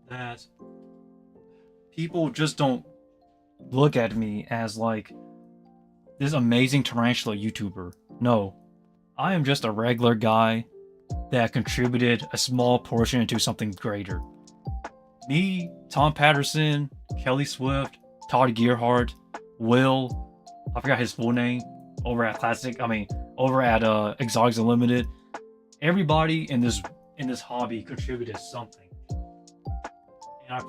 that people just don't look at me as like this amazing tarantula YouTuber. No, I am just a regular guy that contributed a small portion into something greater. Me, Tom Patterson, Kelly Swift, Todd Gearhart, Will, I forgot his full name, over at Exotics Unlimited. Everybody in this hobby contributed something. And I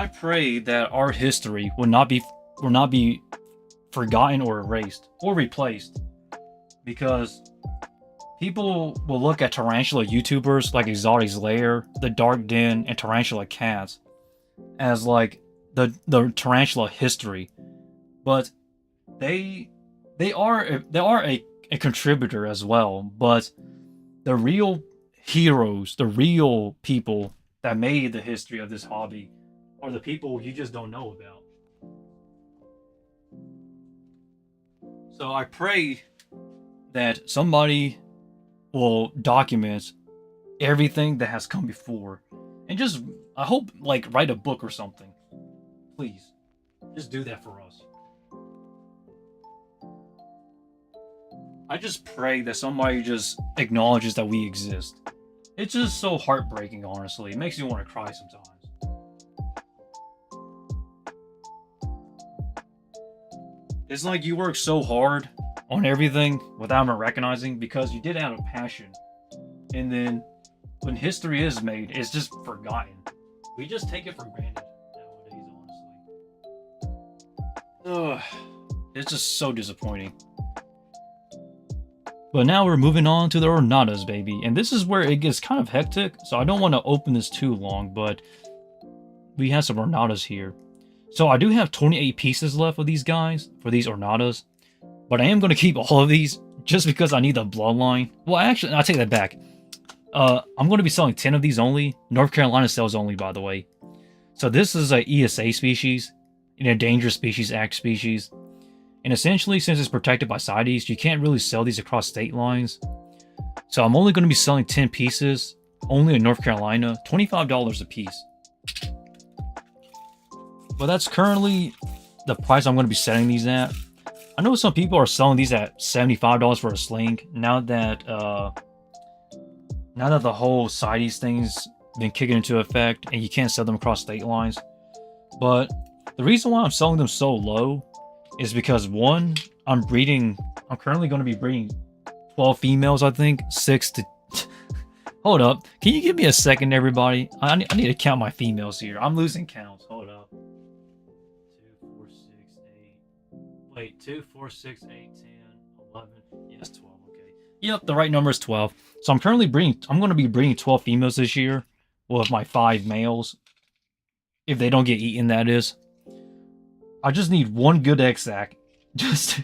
pray that our history will not be forgotten or erased or replaced, because people will look at tarantula YouTubers like Exotic's Lair, The Dark Den, and Tarantula Cats as like the tarantula history, but they are a contributor as well. But the real heroes, the real people that made the history of this hobby, are the people you just don't know about. So I pray that somebody will document everything that has come before, and just, I hope, like, write a book or something. Please, just do that for us. I just pray that somebody just acknowledges that we exist. It's just so heartbreaking, honestly. It makes me want to cry sometimes. It's like you work so hard on everything without even recognizing, because you did it out of passion. And then when history is made, it's just forgotten. We just take it for granted nowadays, honestly. Ugh, it's just so disappointing. But now we're moving on to the Ornatas, baby. And this is where it gets kind of hectic, so I don't want to open this too long, but we have some Ornatas here. So I do have 28 pieces left of these guys, for these Ornatas. But I am going to keep all of these, just because I need the bloodline. Well, actually, I'll take that back. I'm going to be selling 10 of these only. North Carolina sells only, by the way. So this is a ESA species, an Endangered Species Act species. And essentially, since it's protected by CITES, you can't really sell these across state lines. So I'm only going to be selling 10 pieces, only in North Carolina, $25 a piece. But that's currently the price I'm going to be selling these at. I know some people are selling these at $75 for a sling, now that the whole CITES thing's been kicking into effect and you can't sell them across state lines. But the reason why I'm selling them so low is because, one, I'm currently going to be breeding 12 females, I think. 6 to... Hold up. Can you give me a second, everybody? I need to count my females here. I'm losing counts. Hold up. 2, 4, 6, 8... Wait, 2, 4, 6, 8, 10, 11... Yes, 12, okay. Yep, the right number is 12. So I'm going to be breeding 12 females this year with my 5 males. If they don't get eaten, that is. I just need one good egg sac, just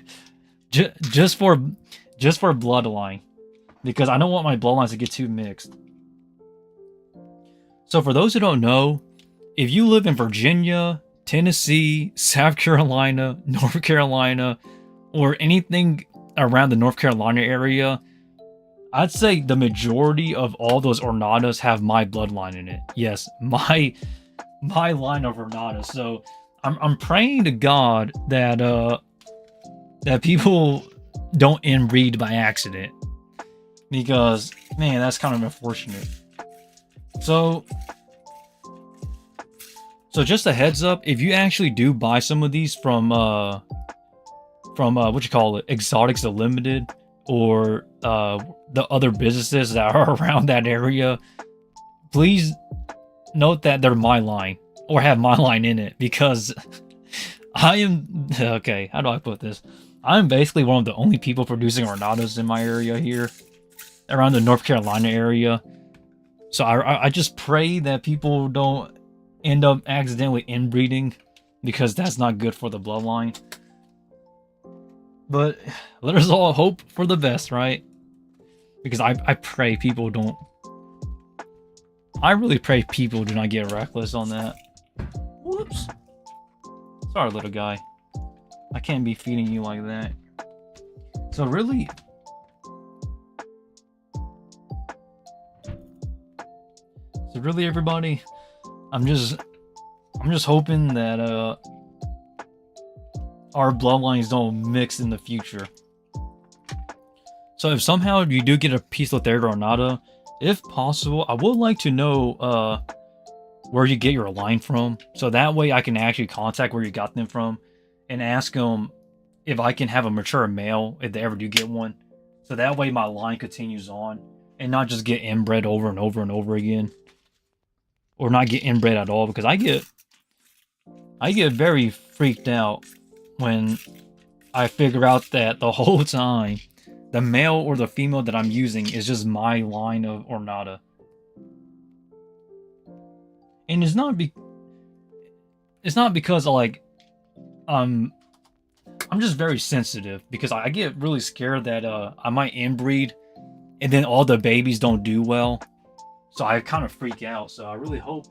for bloodline, because I don't want my bloodlines to get too mixed. So for those who don't know, if you live in Virginia, Tennessee, South Carolina, North Carolina, or anything around the North Carolina area, I'd say the majority of all those Ornatas have my bloodline in it. Yes, my line of Ornatas. So I'm praying to God that that people don't inbreed by accident, because, man, that's kind of unfortunate. So just a heads up, if you actually do buy some of these from Exotics Unlimited, or the other businesses that are around that area, please note that they're my line, or have my line in it, because I am... Okay, how do I put this? I'm basically one of the only people producing Ornatas in my area here, around the North Carolina area. So I just pray that people don't end up accidentally inbreeding, because that's not good for the bloodline. But let us all hope for the best, right? Because I pray people don't... I really pray people do not get reckless on that. Whoops. Sorry, little guy. I can't be feeding you like that. So really, everybody, I'm just hoping that our bloodlines don't mix in the future. So if somehow you do get a piece of Ornata, if possible, I would like to know where you get your line from, so that way I can actually contact where you got them from and ask them if I can have a mature male if they ever do get one, so that way my line continues on and not just get inbred over and over and over again, or not get inbred at all, because I get very freaked out when I figure out that the whole time the male or the female that I'm using is just my line of Ornata. And it's not because like I'm just very sensitive, because I get really scared that I might inbreed and then all the babies don't do well. So I kind of freak out. So I really hope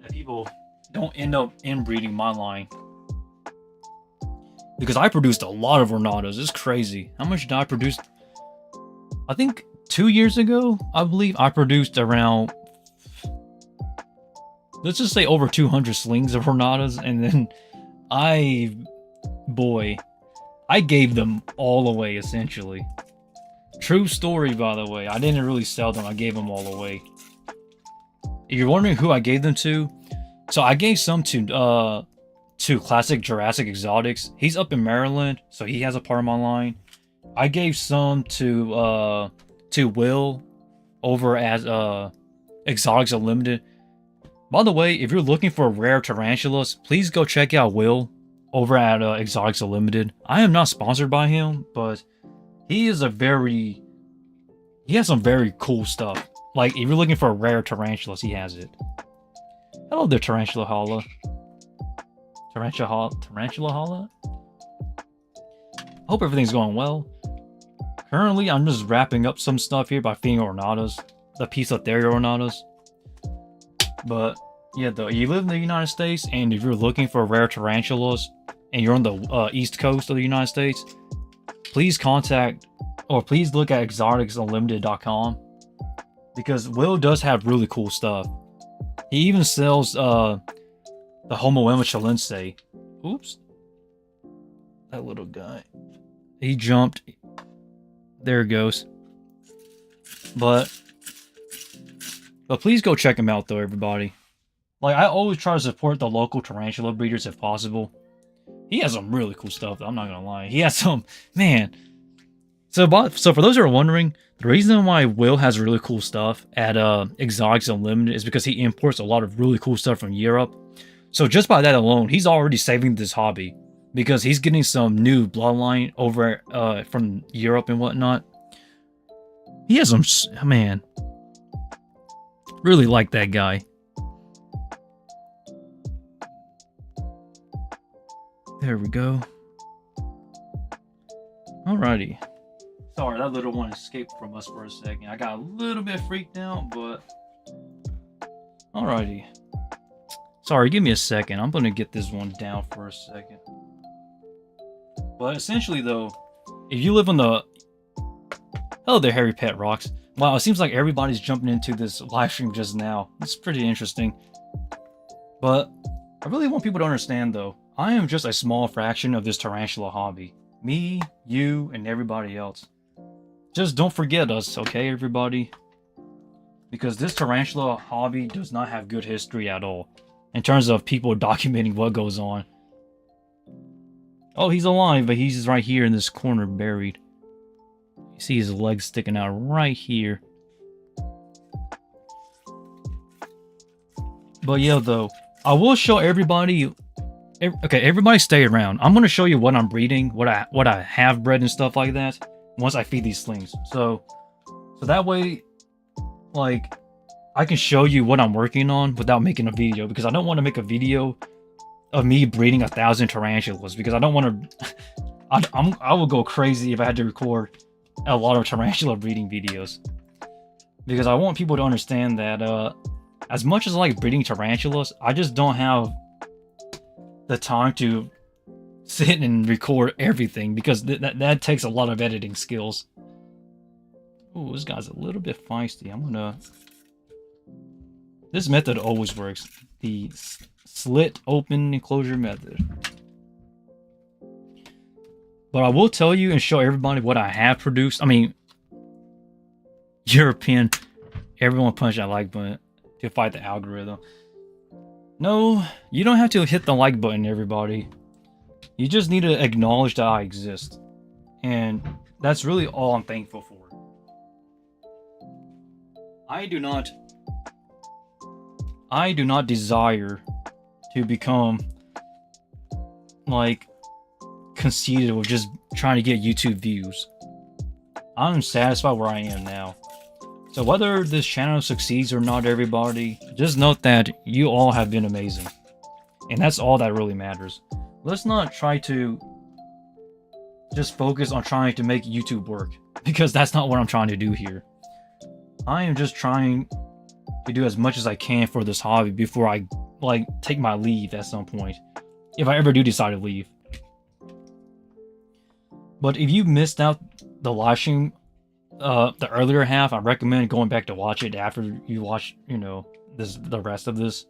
that people don't end up inbreeding my line, because I produced a lot of Ornatas. It's crazy. How much did I produce? I think 2 years ago, I believe I produced around, let's just say over 200 slings of Ornatas, and then I gave them all away, essentially. True story, by the way. I didn't really sell them. I gave them all away. If you're wondering who I gave them to, so I gave some to Classic Jurassic Exotics. He's up in Maryland, so he has a part of my line. I gave some to Will over at Exotics Unlimited. By the way, if you're looking for rare tarantulas, please go check out Will over at Exotics Unlimited. I am not sponsored by him, but he has some very cool stuff. Like, if you're looking for rare tarantulas, he has it. Hello there, Tarantula Holla. Tarantula Holla? Hope everything's going well. Currently, I'm just wrapping up some stuff here by feeding Ornatas. The piece of Ornatas. But, yeah, though, you live in the United States, and if you're looking for rare tarantulas, and you're on the east coast of the United States, please contact, or please look at exoticsunlimited.com, because Will does have really cool stuff. He even sells the Homoema chilense. Oops. That little guy. He jumped. There it goes. But please go check him out, though, everybody. Like, I always try to support the local tarantula breeders if possible. He has some really cool stuff, though, I'm not gonna lie. He has some, man. So for those who are wondering, the reason why Will has really cool stuff at Exotics Unlimited is because he imports a lot of really cool stuff from Europe. So just by that alone, he's already saving this hobby, because he's getting some new bloodline over from Europe and whatnot. He has some, man. Really like that guy. There we go. Alrighty. Sorry, that little one escaped from us for a second. I got a little bit freaked out, but... Alrighty. Sorry, give me a second. I'm gonna get this one down for a second. But essentially, though, if you live on the... Hello there, Harry Pet Rocks. Wow, it seems like everybody's jumping into this live stream just now. It's pretty interesting. But I really want people to understand, though, I am just a small fraction of this tarantula hobby. Me, you, and everybody else. Just don't forget us, okay, everybody? Because this tarantula hobby does not have good history at all, in terms of people documenting what goes on. Oh, he's alive, but he's right here in this corner buried. You see his legs sticking out right here. But yeah, though, I will show everybody... Okay, everybody stay around. I'm going to show you what I'm breeding, what I have bred and stuff like that, once I feed these slings. So that way, like, I can show you what I'm working on without making a video, because I don't want to make a video of me breeding 1,000 tarantulas, because I don't want to... I will go crazy if I had to record a lot of tarantula breeding videos. Because I want people to understand that as much as I like breeding tarantulas, I just don't have the time to sit and record everything because that takes a lot of editing skills. Oh, this guy's a little bit feisty. I'm gonna... This method always works. The slit open enclosure method. But I will tell you and show everybody what I have produced. I mean, European, everyone punch that like button to fight the algorithm. No, you don't have to hit the like button, everybody. You just need to acknowledge that I exist. And that's really all I'm thankful for. I do not desire to become like conceited with just trying to get YouTube views. I'm satisfied where I am now. So whether this channel succeeds or not, everybody, just note that you all have been amazing. And that's all that really matters. Let's not try to just focus on trying to make YouTube work, because that's not what I'm trying to do here. I am just trying to do as much as I can for this hobby before I like take my leave at some point, if I ever do decide to leave. But if you missed out the live stream, the earlier half, I recommend going back to watch it after you watch, you know, the rest of this,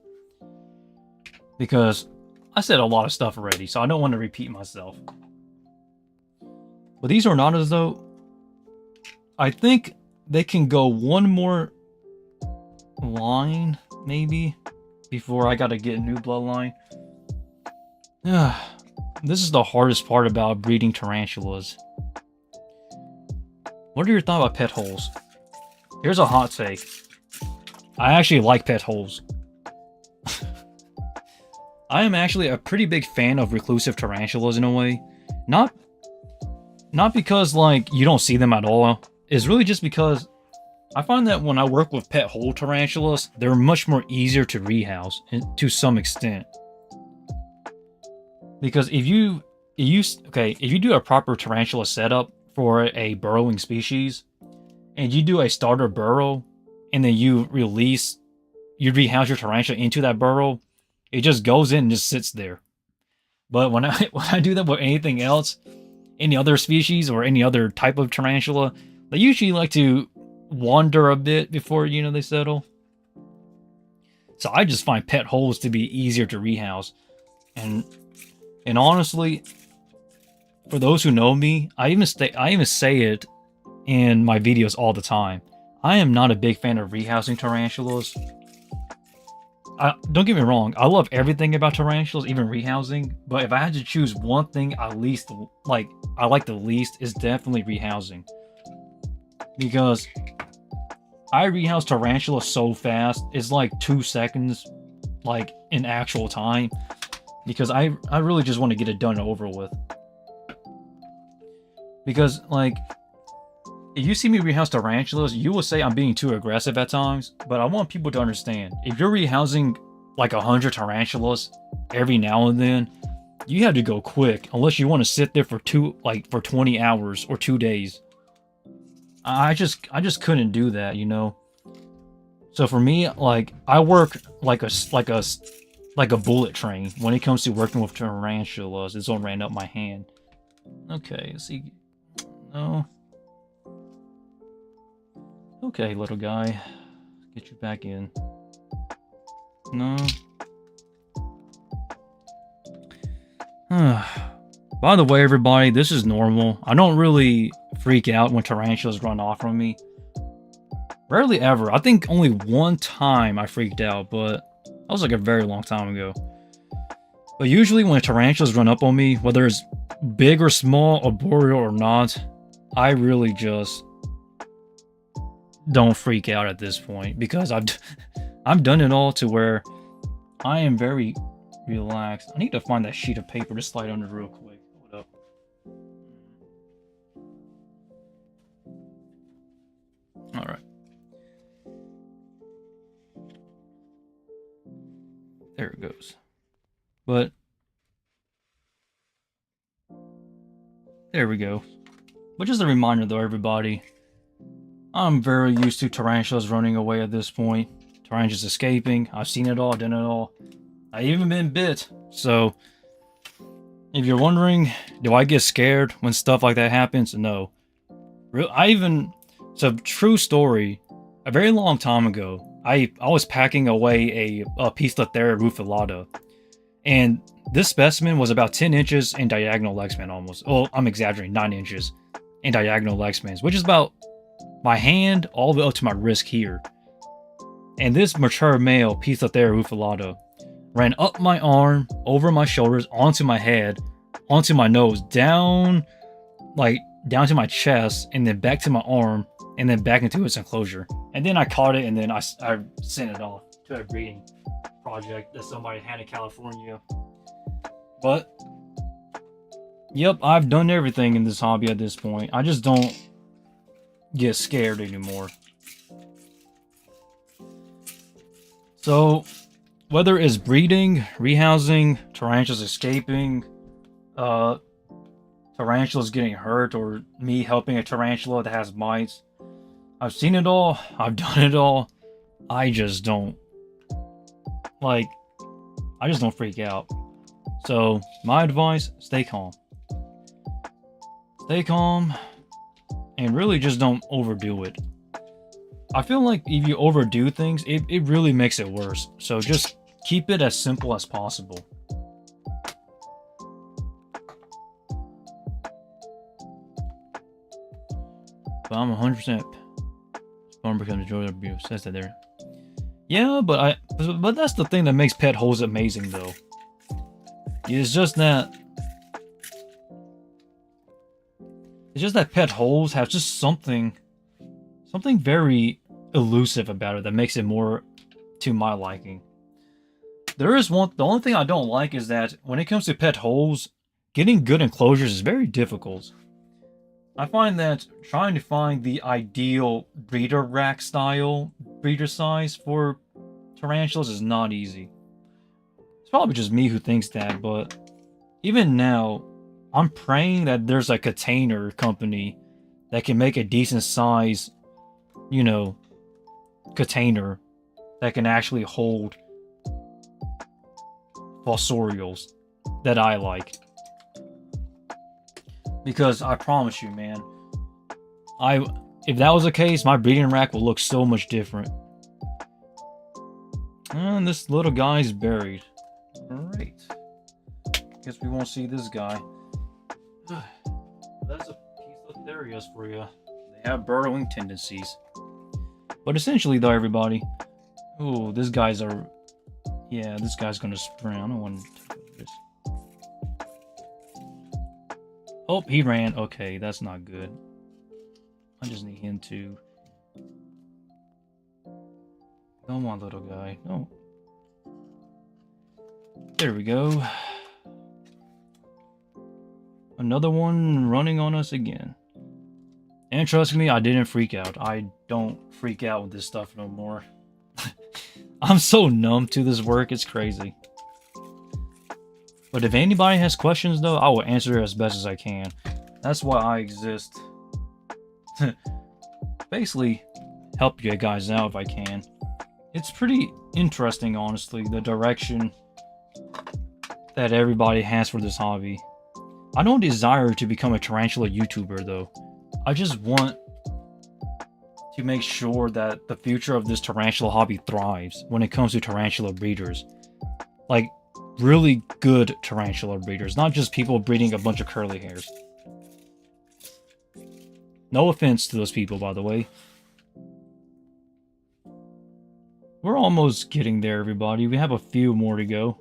because I said a lot of stuff already, so I don't want to repeat myself. But these Ornadas, though, I think they can go one more line, maybe, before I gotta get a new bloodline. This is the hardest part about breeding tarantulas. What are your thoughts about pet holes? Here's a hot take. I actually like pet holes. I am actually a pretty big fan of reclusive tarantulas in a way. Not because like you don't see them at all. It's really just because I find that when I work with pet hole tarantulas, they're much more easier to rehouse to some extent. Because if you do a proper tarantula setup for a burrowing species, and you do a starter burrow, and then you rehouse your tarantula into that burrow, it just goes in and just sits there. But when I do that with anything else, any other species or any other type of tarantula, they usually like to wander a bit before, you know, they settle. So I just find pet holes to be easier to rehouse. And honestly, for those who know me, I even say it in my videos all the time. I am not a big fan of rehousing tarantulas. Don't get me wrong, I love everything about tarantulas, even rehousing. But if I had to choose one thing I like the least, is definitely rehousing. Because I rehouse tarantulas so fast, it's like 2 seconds, like in actual time. Because I really just want to get it done and over with. Because, like, if you see me rehouse tarantulas, you will say I'm being too aggressive at times. But I want people to understand, if you're rehousing like 100 tarantulas every now and then, you have to go quick, unless you want to sit there for 20 hours or 2 days. I just couldn't do that, you know. So for me, like, I work like a bullet train when it comes to working with tarantulas. This one ran up my hand. Okay, let's see. No. Okay, little guy. Get you back in. No. By the way, everybody, this is normal. I don't really freak out when tarantulas run off from me. Rarely ever. I think only one time I freaked out, but that was like a very long time ago. But usually when tarantulas run up on me, whether it's big or small, arboreal or not, I really just don't freak out at this point, because I've done it all to where I am very relaxed. I need to find that sheet of paper to slide under real quick. Hold up. All right. There it goes. But there we go. But just a reminder though, everybody, I'm very used to tarantulas running away at this point. Tarantulas escaping. I've seen it all, done it all. I've even been bit. So if you're wondering, do I get scared when stuff like that happens? No. It's a true story. A very long time ago, I was packing away a Pistothera rufilata, and this specimen was about 10 inches in diagonal leg span almost. Well, I'm exaggerating, 9 inches in diagonal leg spans, which is about my hand all the way up to my wrist here. And this mature male Pistothera rufilata ran up my arm, over my shoulders, onto my head, onto my nose, down to my chest, and then back to my arm, and then back into its enclosure. And then I caught it, and then I sent it off to a breeding project that somebody had in California. But, yep, I've done everything in this hobby at this point. I just don't get scared anymore. So, whether it's breeding, rehousing, tarantulas escaping, tarantulas getting hurt, or me helping a tarantula that has mites, I've seen it all, I've done it all. I just don't freak out. So, my advice, stay calm. Stay calm, and really just don't overdo it. I feel like if you overdo things, it really makes it worse. So just keep it as simple as possible. But I'm 100% farmer becomes a joy of abuse. Says that there. Yeah, but that's the thing that makes pet holes amazing, though. It's just that pet holes have just something very elusive about it that makes it more to my liking. The only thing I don't like is that when it comes to pet holes, getting good enclosures is very difficult. I find that trying to find the ideal breeder rack style breeder size for tarantulas is not easy. It's probably just me who thinks that, but even now, I'm praying that there's a container company that can make a decent size, container that can actually hold fossorials that I like. Because I promise you, man, if that was the case, my breeding rack will look so much different. And this little guy's buried. Great. Guess we won't see this guy. That's a piece of Therias for you. They have burrowing tendencies. But essentially, though, everybody. Oh, this guy's gonna sprint. I don't want to take this. Oh, he ran. Okay, that's not good. I just need him to. Come on, little guy. No. There we go. Another one running on us again. And trust me, I didn't freak out. I don't freak out with this stuff no more. I'm so numb to this work, it's crazy. But if anybody has questions, though, I will answer as best as I can. That's why I exist. Basically, help you guys out if I can. It's pretty interesting, honestly, the direction that everybody has for this hobby. I don't desire to become a tarantula YouTuber, though. I just want to make sure that the future of this tarantula hobby thrives when it comes to tarantula breeders. Like, really good tarantula breeders, not just people breeding a bunch of curly hairs. No offense to those people, by the way. We're almost getting there, everybody. We have a few more to go.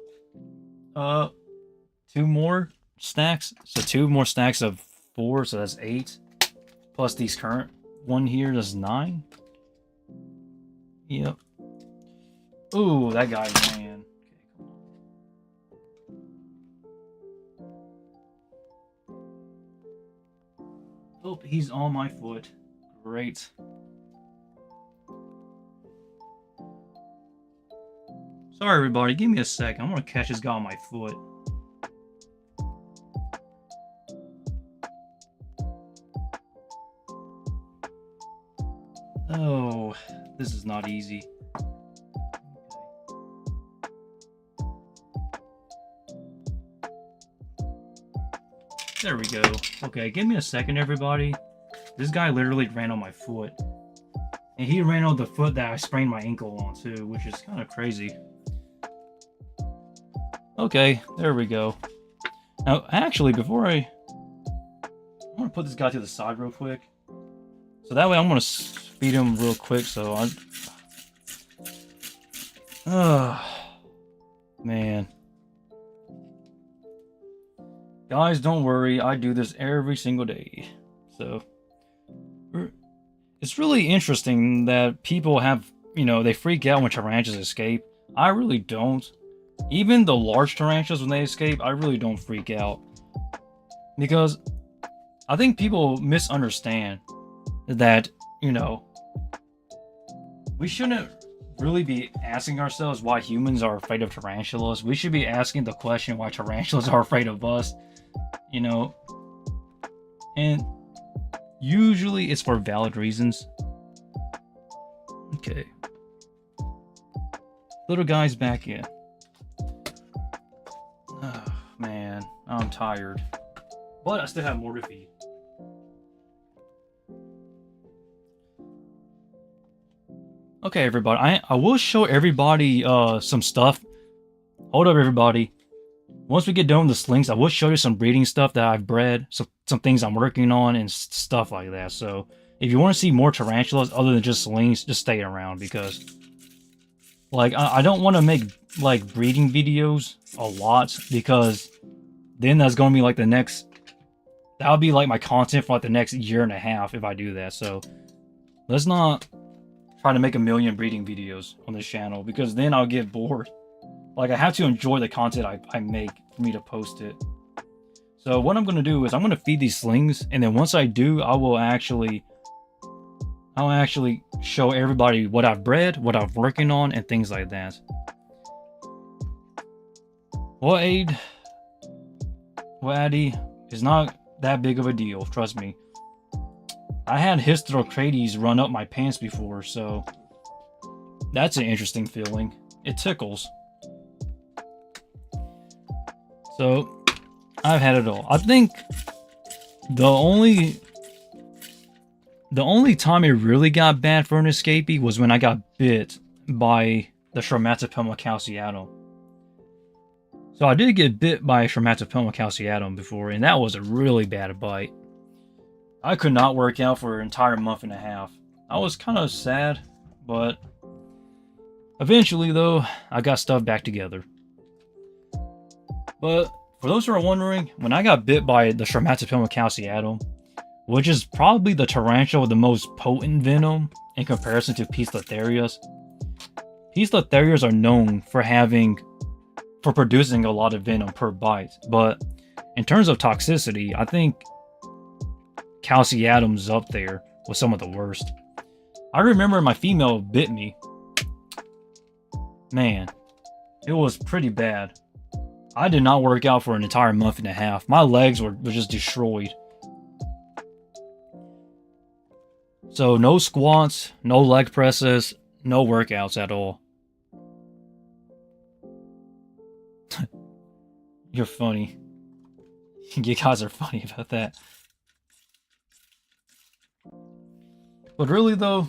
2 more stacks. So 2 more stacks of 4, so that's 8. Plus these current one here, that's 9. Yep. Ooh, that guy ran. Okay, come on. Oh, he's on my foot. Great. Sorry, everybody. Give me a second. I'm gonna catch this guy on my foot. Oh, this is not easy. There we go. Okay, give me a second, everybody. This guy literally ran on my foot. And he ran on the foot that I sprained my ankle on too, which is kind of crazy. Okay, there we go. Now, actually, before I want to put this guy to the side real quick. So that way I'm going to feed him real quick, so man. Guys, don't worry. I do this every single day. So, it's really interesting that people have, they freak out when tarantulas escape. I really don't. Even the large tarantulas, when they escape, I really don't freak out. Because I think people misunderstand that, we shouldn't really be asking ourselves why humans are afraid of tarantulas. We should be asking the question why tarantulas are afraid of us, and usually it's for valid reasons. Okay. Little guy's back in. Oh, man, I'm tired. But I still have more to feed. Okay, everybody. I will show everybody some stuff. Hold up, everybody. Once we get done with the slings, I will show you some breeding stuff that I've bred. Some things I'm working on and stuff like that. So, if you want to see more tarantulas other than just slings, just stay around. Because, I don't want to make, breeding videos a lot. Because then that's going to be, the next... That'll be, my content for, the next year and a half if I do that. So, let's not try to make a million breeding videos on this channel, because then I'll get bored. I have to enjoy the content I make for me to post it. So what I'm going to do is I'm going to feed these slings, and then once I do, I'll actually show everybody what I've bred, what I'm working on, and things like that. Well, Addy, is not that big of a deal, trust me. I had Hysterocrates run up my pants before, so that's an interesting feeling. It tickles. So, I've had it all. I think the only time it really got bad for an escapee was when I got bit by the Matsueda calceatum. So I did get bit by Matsueda calceatum before, and that was a really bad bite. I could not work out for an entire month and a half. I was kind of sad, but eventually, though, I got stuff back together. But for those who are wondering, when I got bit by the Matsueda calceatum, which is probably the tarantula with the most potent venom in comparison to Poecilotherias. Poecilotherias are known for producing a lot of venom per bite, but in terms of toxicity, I think calceatum's up there with some of the worst. I remember my female bit me. Man, it was pretty bad. I did not work out for an entire month and a half. My legs were just destroyed. So no squats, no leg presses, no workouts at all. You're funny. You guys are funny about that. But really though,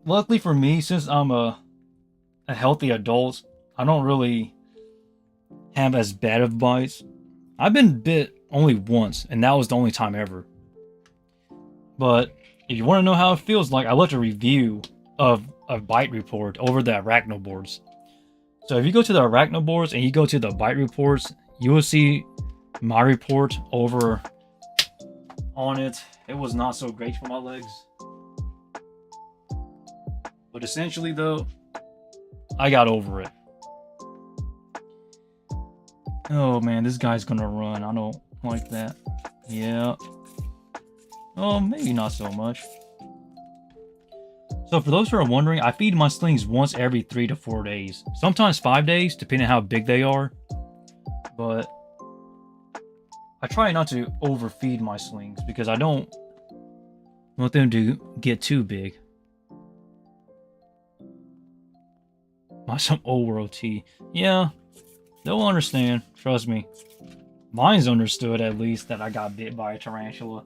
luckily for me, since I'm a healthy adult, I don't really have as bad of bites. I've been bit only once, and that was the only time ever. But if you want to know how it feels like, I left a review of a bite report over the arachno boards. So if you go to the arachno boards and you go to the bite reports, you will see my report over on it. It was not so great for my legs. But essentially though, I got over it. Oh man, this guy's gonna run. I don't like that. Yeah. Oh, maybe not so much. So for those who are wondering, I feed my slings once every 3 to 4 days. Sometimes 5 days, depending on how big they are. But I try not to overfeed my slings because I don't want them to get too big. Some old world tea. Yeah, they'll understand. Trust me. mine's understood at least that I got bit by a tarantula.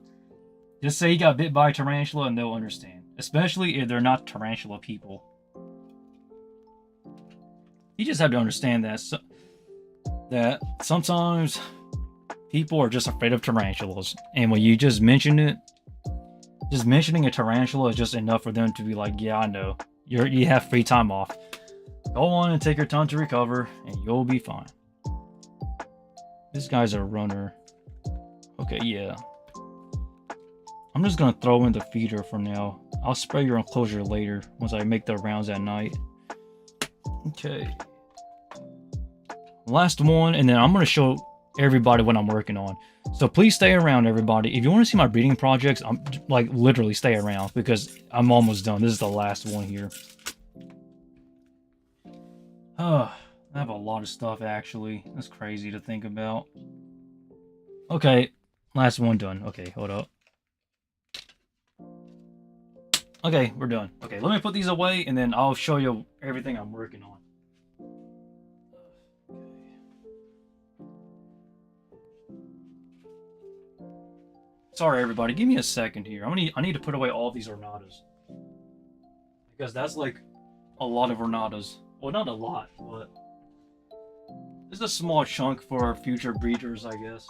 Just say he got bit by a tarantula and they'll understand. Especially if they're not tarantula people. You just have to understand that sometimes people are just afraid of tarantulas. And when you just mention it, just mentioning a tarantula is just enough for them to be like, yeah, I know. You have free time off. Go on and take your time to recover and you'll be fine. This guy's a runner. Okay, yeah. I'm just gonna throw in the feeder for now. I'll spray your enclosure later once I make the rounds at night. Okay. Last one, and then I'm gonna show everybody what I'm working on. So please stay around, everybody. If you want to see my breeding projects, I'm like literally stay around because I'm almost done. This is the last one here. I have a lot of stuff actually. That's crazy to think about. Okay, last one done. Okay, hold up. Okay, we're done. Okay, let me put these away and then I'll show you everything I'm working on. Sorry, everybody. Give me a second here. I need to put away all these ornatas. Because that's like a lot of ornatas. Well, not a lot, but this is a small chunk for our future breeders, I guess.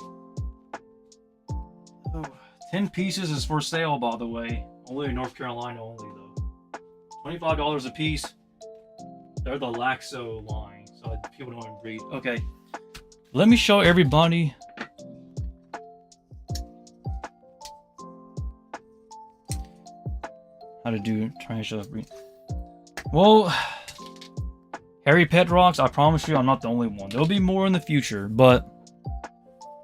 Oh, 10 pieces is for sale, by the way. Only in North Carolina only, though. $25 a piece. They're the Laxow line, so people don't even breed. Okay. Let me show everybody... how to do tarantula breed. Well, hairy pet rocks, I promise you I'm not the only one. There'll be more in the future, but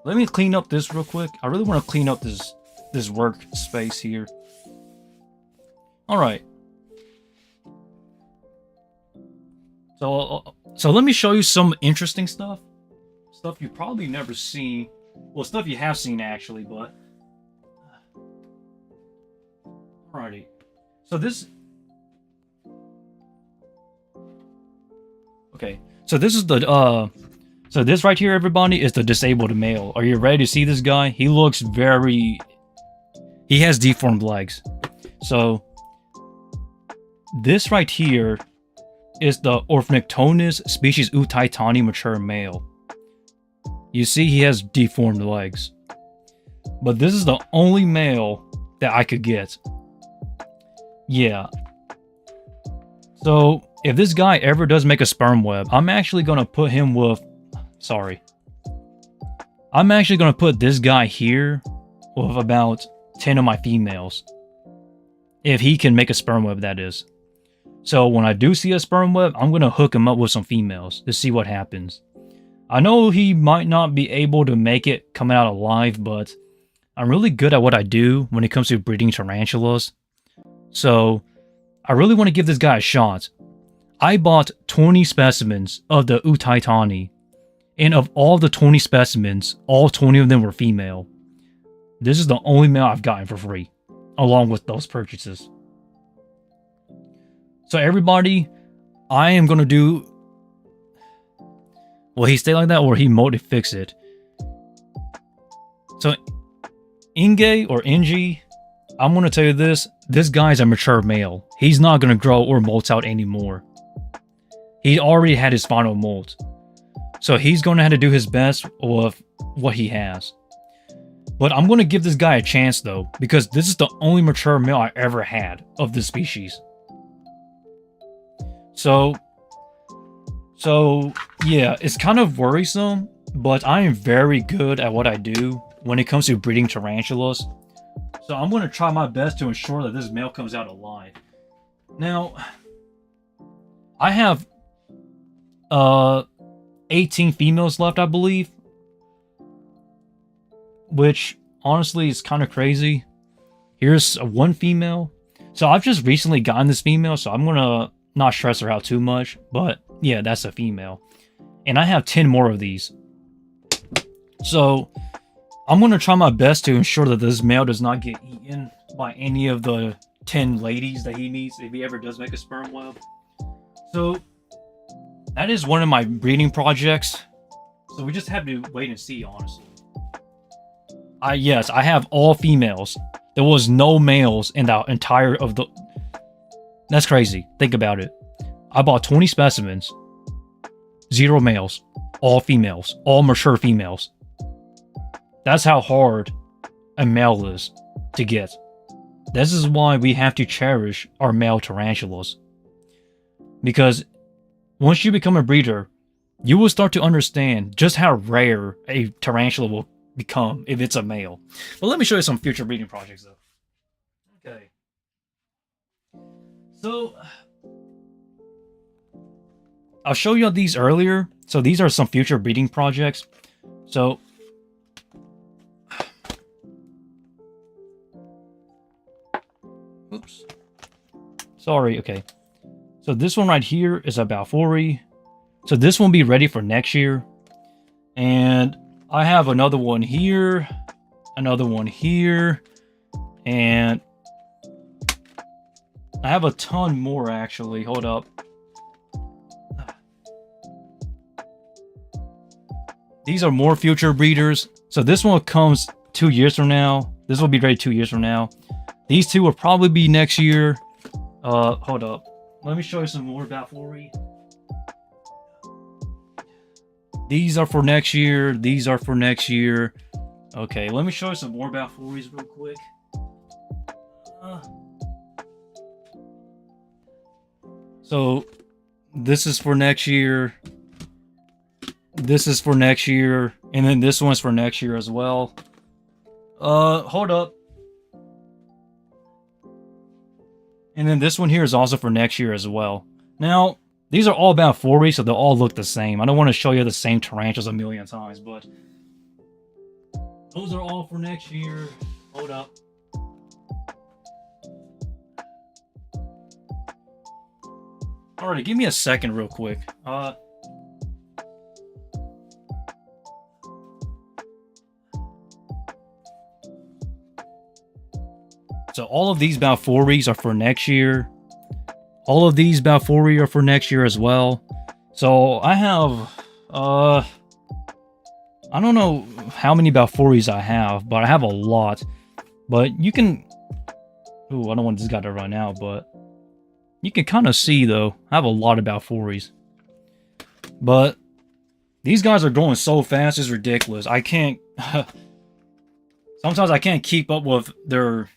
let me clean up this real quick. I really want to clean up this workspace here. Alright. So let me show you some interesting stuff. Stuff you've probably never seen. Well, stuff you have seen actually, but... alrighty. So this... okay. So this is the, so this right here, everybody, is the disabled male. Are you ready to see this guy? He looks very... he has deformed legs. So... this right here is the Orphanictonus species Utaitani mature male. You see he has deformed legs. But this is the only male that I could get. Yeah. So, if this guy ever does make a sperm web, I'm actually going to put him with... sorry. I'm actually going to put this guy here with about 10 of my females. If he can make a sperm web, that is. So, when I do see a sperm web, I'm going to hook him up with some females to see what happens. I know he might not be able to make it coming out alive, but I'm really good at what I do when it comes to breeding tarantulas. So, I really want to give this guy a shot. I bought 20 specimens of the Utaitani, and of all the 20 specimens, all 20 of them were female. This is the only male I've gotten for free, along with those purchases. So everybody, I am going to do... will he stay like that, or he mode fix it? So, Inge or Ingi, I'm going to tell you this. This guy's a mature male. He's not going to grow or molt out anymore. He already had his final molt. So he's going to have to do his best with what he has. But I'm going to give this guy a chance though, because this is the only mature male I ever had of this species. So yeah, it's kind of worrisome, but I am very good at what I do when it comes to breeding tarantulas. So I'm going to try my best to ensure that this male comes out alive. Now, I have 18 females left, I believe. Which, honestly, is kind of crazy. Here's one female. So I've just recently gotten this female, so I'm going to not stress her out too much. But, yeah, that's a female. And I have 10 more of these. So, I'm going to try my best to ensure that this male does not get eaten by any of the 10 ladies that he needs if he ever does make a sperm web. So, that is one of my breeding projects. So we just have to wait and see, honestly. Yes, I have all females. There was no males in the entire of the... That's crazy. Think about it. I bought 20 specimens. 0 males. All females. All mature females. That's how hard a male is to get. This is why we have to cherish our male tarantulas. Because once you become a breeder, you will start to understand just how rare a tarantula will become if it's a male. But let me show you some future breeding projects though. Okay. So I'll show you these earlier. So these are some future breeding projects. So oops. Sorry, okay. So this one right here is a Balfouri. So this one will be ready for next year. And I have another one here, another one here, and I have a ton more actually. Hold up. These are more future breeders. So this one comes 2 years from now. This will be ready 2 years from now. These two will probably be next year. Hold up. Let me show you some more Balfouri. These are for next year. These are for next year. Okay, let me show you some more Balfouris real quick. So this is for next year. This is for next year. And then this one's for next year as well. Hold up. And then this one here is also for next year as well. Now, these are all about 4 so they'll all look the same. I don't want to show you the same tarantulas a million times, but those are all for next year. Hold up. Alright, give me a second real quick. So all of these Balfouris are for next year. All of these Balfouri are for next year as well. So I have, I don't know how many Balfouris I have, but I have a lot. But you can, ooh, I don't want this guy to run out, but you can kind of see though, I have a lot of Balfouris. But these guys are growing so fast, it's ridiculous. I can't, sometimes I can't keep up with their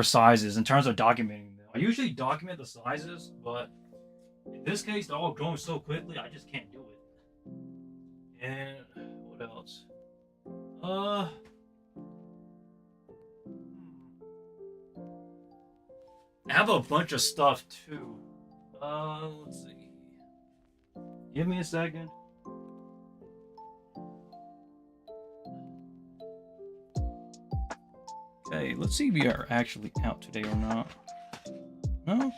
sizes in terms of documenting them. I usually document the sizes, but in this case, they're all growing so quickly, I just can't do it. And what else? I have a bunch of stuff too. Let's see. Give me a second. Okay, let's see if we are actually out today or not. No?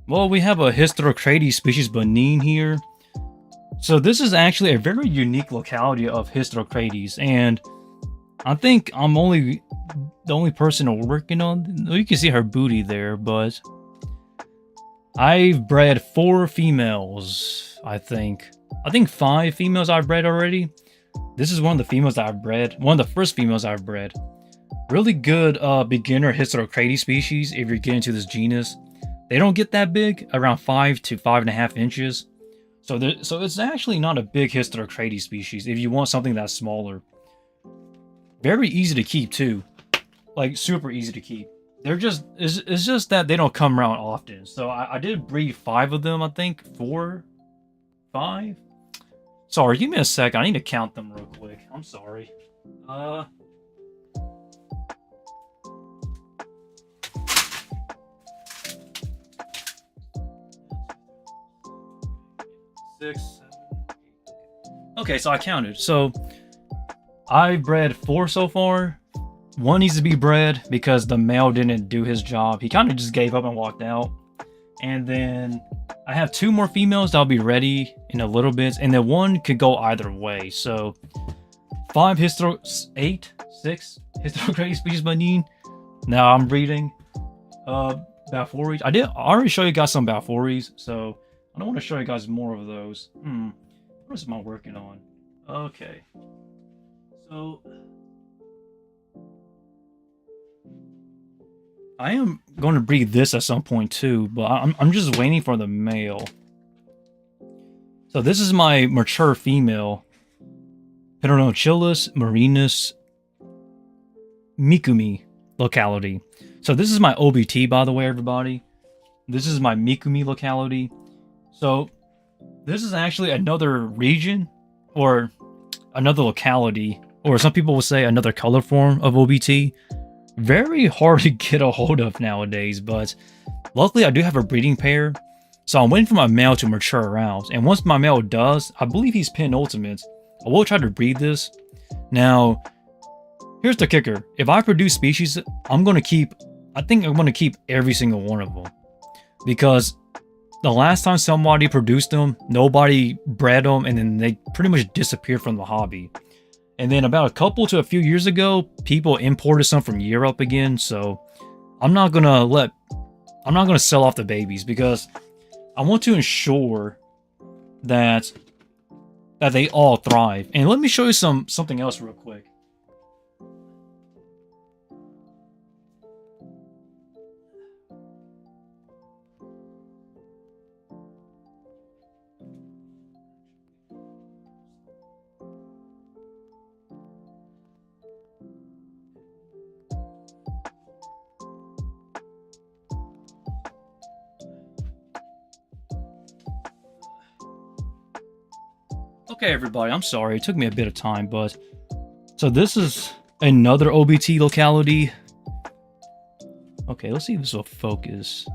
Well, we have a Hysterocrates species Benin here. So this is actually a very unique locality of Hysterocrates, and I think I'm the only person working on. You can see her booty there, but I've bred 4 females. I think 5 females I've bred already. This is one of the females that I've bred. One of the first females I've bred. Really good beginner Hysterocrates species if you're getting into this genus. They don't get that big, around 5 to 5.5 inches. So it's actually not a big Hysterocrates species if you want something that's smaller. Very easy to keep too. Like super easy to keep. They're just, it's just that they don't come around often. So I did breed 5 of them, I think. 4? 5? Sorry, give me a sec. I need to count them real quick. I'm sorry. 6, 7, 8. Okay, so I counted. So I bred 4 so far. 1 needs to be bred because the male didn't do his job. He kind of just gave up and walked out. And then I have 2 more females that'll be ready in a little bit. And then 1 could go either way. So 6 Hysterocrates species Benin. Now I'm breeding Balfouris. I already show you guys some Balfouris, so I don't want to show you guys more of those. What am I working on? Okay. So I am going to breed this at some point too, but I'm just waiting for the male. So this is my mature female. Peronochilus marinus Mikumi locality. So this is my OBT, by the way, everybody. This is my Mikumi locality. So this is actually another region or another locality, or some people will say another color form of OBT. Very hard to get a hold of nowadays, but luckily I do have a breeding pair. So I'm waiting for my male to mature around. And once my male does, I believe he's penultimate, I will try to breed this. Now, here's the kicker. If I produce species, I think I'm going to keep every single one of them. Because the last time somebody produced them, nobody bred them, and then they pretty much disappeared from the hobby. And then about a couple to a few years ago, people imported some from Europe again, so I'm not gonna sell off the babies because I want to ensure that they all thrive. And let me show you something else real quick. Okay, everybody, I'm sorry. It took me a bit of time, but... So this is another OBT locality. Okay, let's see if this will focus.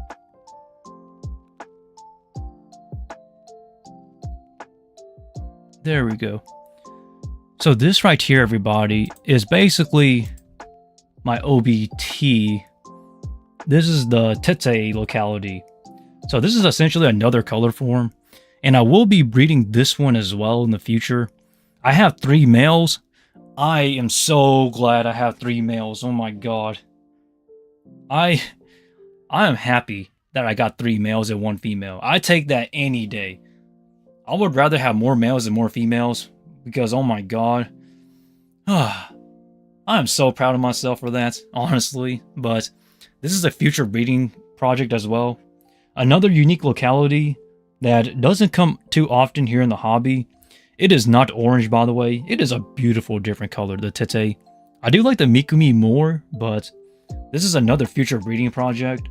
There we go. So this right here, everybody, is basically my OBT. This is the Tete locality. So this is essentially another color form. And I will be breeding this one as well in the future. I have 3 males. I am so glad I have 3 males. Oh my god. I am happy that I got 3 males and 1 female. I take that any day. I would rather have more males than more females. Because, oh my god. I am so proud of myself for that, honestly. But this is a future breeding project as well. Another unique locality that doesn't come too often here in the hobby. It is not orange, by the way. It is a beautiful different color, the Tete. I do like the Mikumi more, but this is another future breeding project.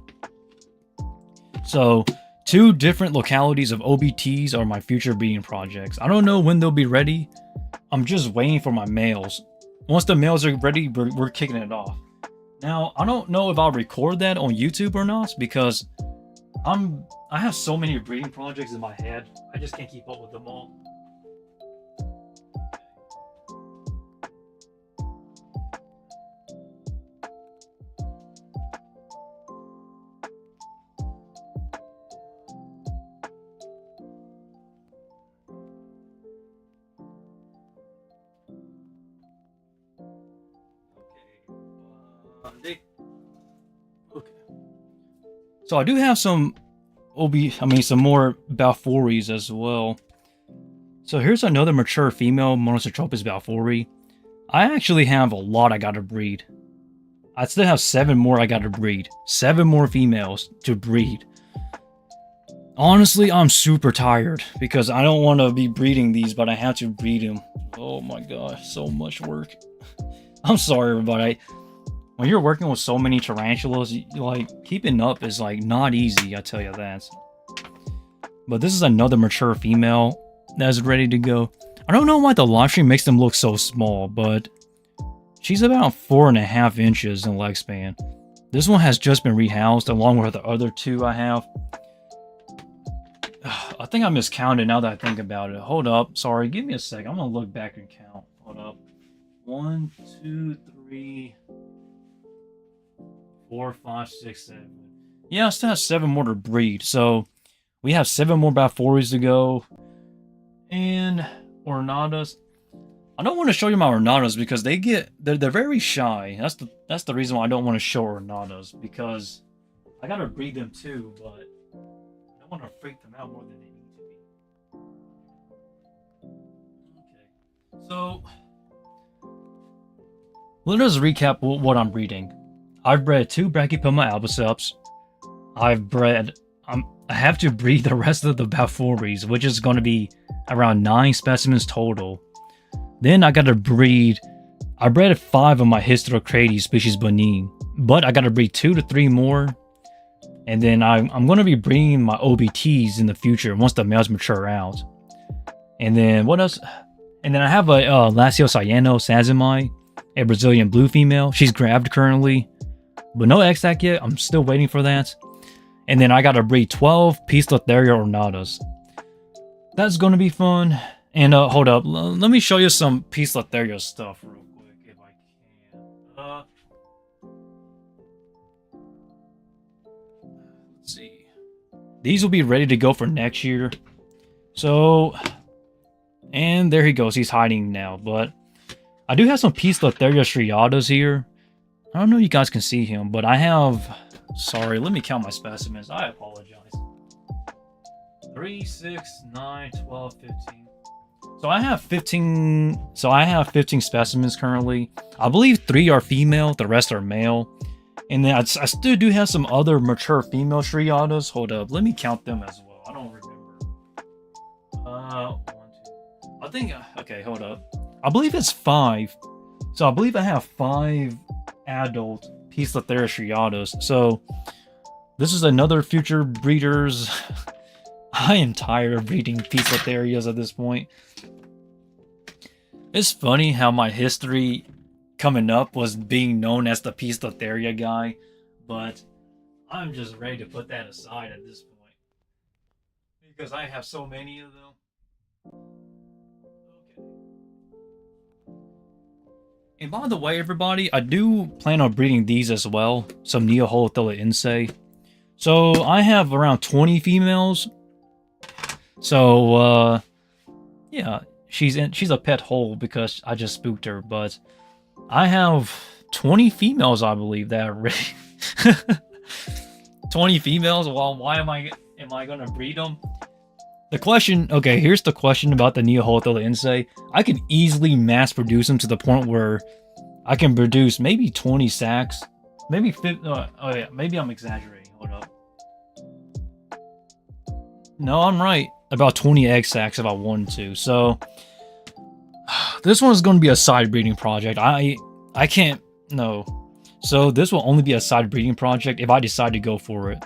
So, 2 different localities of OBTs are my future breeding projects. I don't know when they'll be ready. I'm just waiting for my males. Once the males are ready, we're kicking it off. Now, I don't know if I'll record that on YouTube or not, because I have so many breeding projects in my head. I just can't keep up with them all. Okay. So I do have some some more Balfours as well. So here's another mature female Monosotropis Balfouri. I actually have a lot I gotta breed. I still have 7 more I gotta breed. 7 more females to breed. Honestly, I'm super tired because I don't want to be breeding these, but I have to breed them. Oh my gosh, so much work. I'm sorry, everybody. When you're working with so many tarantulas, like, keeping up is, like, not easy, I tell you that. But this is another mature female that's ready to go. I don't know why the live stream makes them look so small, but she's about 4.5 inches in leg span. This one has just been rehoused along with the other 2 I have. I think I miscounted now that I think about it. Hold up. Sorry, give me a sec. I'm going to look back and count. Hold up. 1, 2, 3... 4, 5, 6, 7. Yeah, I still have 7 more to breed. So we have 7 more Balfours to go. And Ornadas. I don't want to show you my Ornadas because they're very shy. That's the reason why I don't want to show Ornadas, because I gotta breed them too, but I don't want to freak them out more than they need to be. Okay. So let us recap what I'm breeding. I've bred 2 Brachypelma albiceps. I have to breed the rest of the Balfours, which is going to be around 9 specimens total. Then I got to breed. I bred 5 of my Hysterocrate species Benin, but I got to breed 2 to 3 more. And then I'm going to be breeding my OBTs in the future once the males mature out. And then what else? And then I have a Laxow Cyano Sazimai, a Brazilian blue female. She's grabbed currently, but no exact yet. I'm still waiting for that. And then I got to breed 12 Poecilotheria ornatas. That's going to be fun. And hold up, let me show you some Poecilotheria stuff real quick if I can. Let's see. These will be ready to go for next year. So, and there he goes. He's hiding now. But I do have some Poecilotheria striatas here. I don't know if you guys can see him, but I have... Sorry, let me count my specimens. I apologize. 3, 6, 9, 12, 15. So I have 15. So I have 15 specimens currently. I believe 3 are female, the rest are male. And then I still do have some other mature female striatas. Hold up, let me count them as well. I don't remember. 1, 2. I think. Okay, hold up. I believe it's 5. So I believe I have 5 adult Poecilotheria striatas. So this is another future breeders. I am tired of breeding Poecilotherias at this point. It's funny how my history coming up was being known as the Poecilotheria guy, but I'm just ready to put that aside at this point because I have so many of them. Okay. And by the way, everybody, I do plan on breeding these as well. Some Neoholothella Insei. So I have around 20 females. So yeah, she's a pet hole because I just spooked her. But I have 20 females, I believe, that are ready. 20 females. Well, why am I gonna breed them? The question, okay, here's the question about the Neoholothella Insei. I can easily mass produce them to the point where I can produce maybe 20 sacks. Maybe 50, oh yeah, maybe I'm exaggerating. Hold up. No, I'm right. About 20 egg sacs if I wanted to. So, this one's going to be a side breeding project. I can't, no. So, this will only be a side breeding project if I decide to go for it.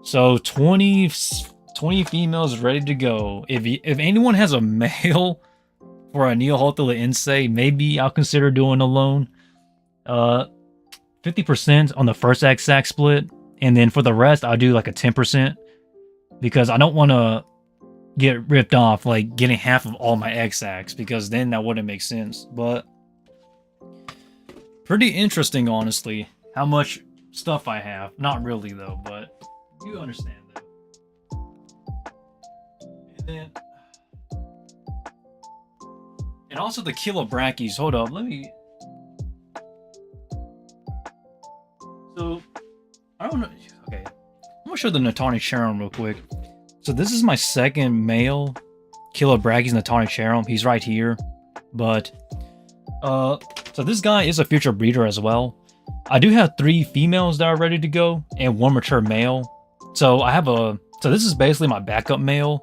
So, 20 females ready to go. If anyone has a male for a Neoholothella Insei, maybe I'll consider doing a loan. 50% on the first egg sac split, and then for the rest, I'll do like a 10% because I don't want to get ripped off, like getting half of all my egg sacs, because then that wouldn't make sense. But pretty interesting, honestly, how much stuff I have. Not really though, but you understand that. And then, and also the Kilobrachys. Hold up, let me. So I don't know. Okay, I'm gonna show the Natonic Charon real quick. So this is my second male Kilobrachys Natonic Charon. He's right here. But so this guy is a future breeder as well. I do have 3 females that are ready to go and 1 mature male. So I have so this is basically my backup male,